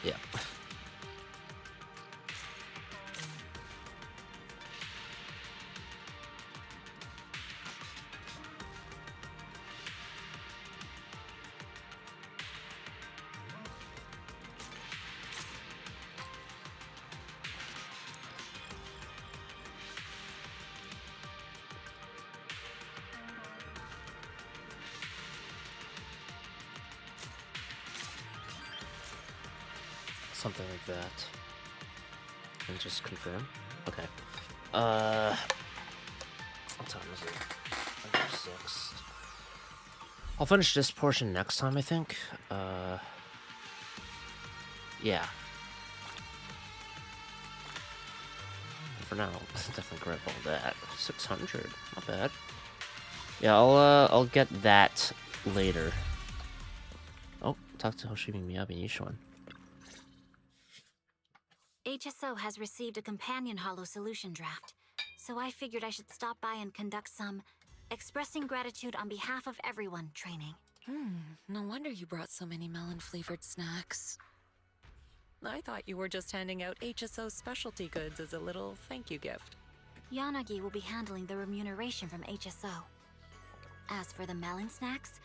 yeah. Something like that. And just confirm. Okay. What time is it? Under 6. I'll finish this portion next time, I think. Yeah. For now, definitely grab all that. 600, not bad. Yeah, I'll get that later. talk to Hoshimi Miyabi and Ishuan. HSO has received a companion hollow solution draft, so I figured I should stop by and conduct some expressing gratitude on behalf of everyone training. No wonder you brought so many melon-flavored snacks. I thought you were just handing out HSO specialty goods as a little thank you gift. Yanagi will be handling the remuneration from HSO. As for the melon snacks,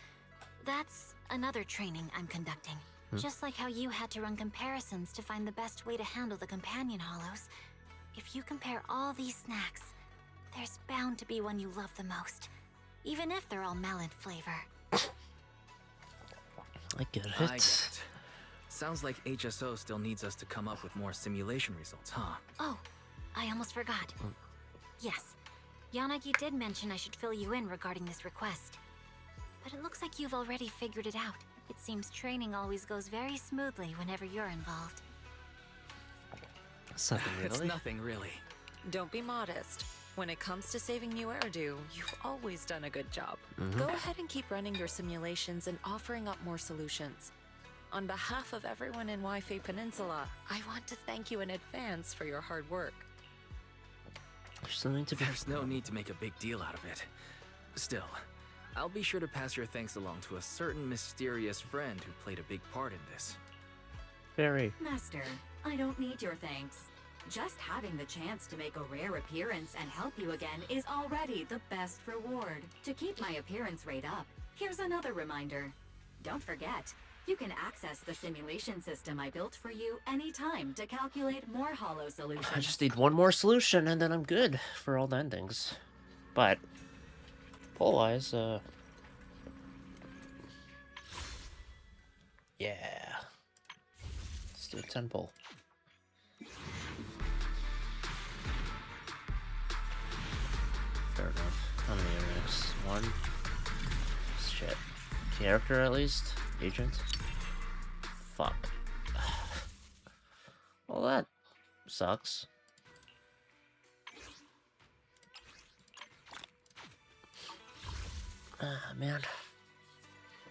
that's another training I'm conducting. Just like how you had to run comparisons to find the best way to handle the companion hollows, if you compare all these snacks, there's bound to be one you love the most, even if they're all melon flavor. I get it. I get it. Sounds like HSO still needs us to come up with more simulation results, huh? Oh, I almost forgot. Yes, Yanagi did mention I should fill you in regarding this request. But it looks like you've already figured it out. It seems training always goes very smoothly whenever you're involved. Something It's really. nothing really. Don't be modest. When it comes to saving new Eridu, you've always done a good job. Go ahead and keep running your simulations and offering up more solutions. On behalf of everyone in Wi-Fi Peninsula, I want to thank you in advance for your hard work. There's something to be. There's no need to make a big deal out of it. Still, I'll be sure to pass your thanks along to a certain mysterious friend who played a big part in this. Very. Master, I don't need your thanks. Just having the chance to make a rare appearance and help you again is already the best reward. To keep my appearance rate up, here's another reminder. Don't forget, you can access the simulation system I built for you anytime to calculate more hollow solutions. I just need one more solution and then I'm good for all the endings. But pull-wise, yeah. Let's do a 10 pull. Fair enough. How many earnings? One? Shit. Character at least? Agent? Fuck. Well, that sucks. Man.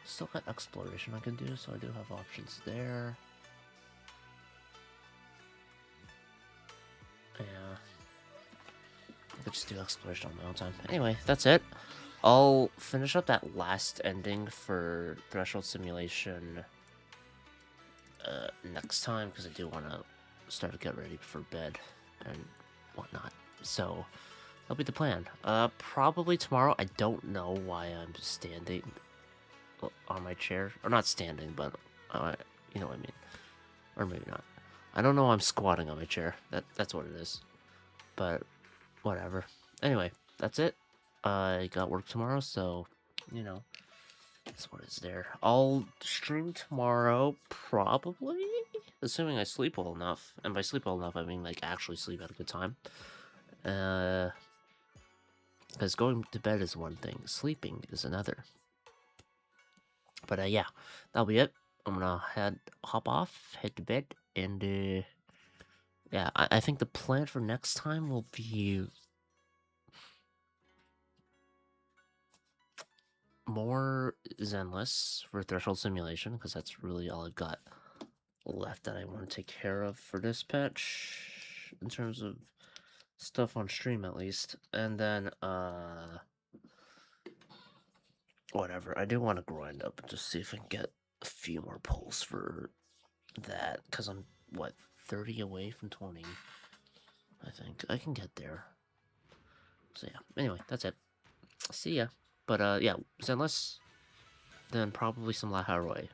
Still got exploration I can do, so I do have options there. Yeah. I could just do exploration on my own time. Anyway, that's it. I'll finish up that last ending for Threshold Simulation next time, because I do want to start to get ready for bed and whatnot. So, that'll be the plan. Probably tomorrow. I don't know why I'm standing on my chair. Or not standing, but you know what I mean. Or maybe not. I don't know why I'm squatting on my chair. That's what it is. But, whatever. Anyway, that's it. I got work tomorrow, so, you know, that's what it's there. I'll stream tomorrow, probably, assuming I sleep well enough. And by sleep well enough, I mean, like, actually sleep at a good time. Because going to bed is one thing, sleeping is another. But, yeah, that'll be it. I'm gonna hop off, head to bed, and, yeah, I think the plan for next time will be more Zenless for Threshold Simulation, because that's really all I've got left that I want to take care of for this patch, in terms of stuff on stream at least. And then, whatever, I do want to grind up and just see if I can get a few more pulls for that, because I'm, what, 30 away from 20, I think. I can get there. So yeah, anyway, that's it. See ya. But, yeah, Zenless, then probably some La Haroi.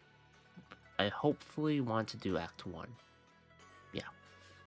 I hopefully want to do Act 1.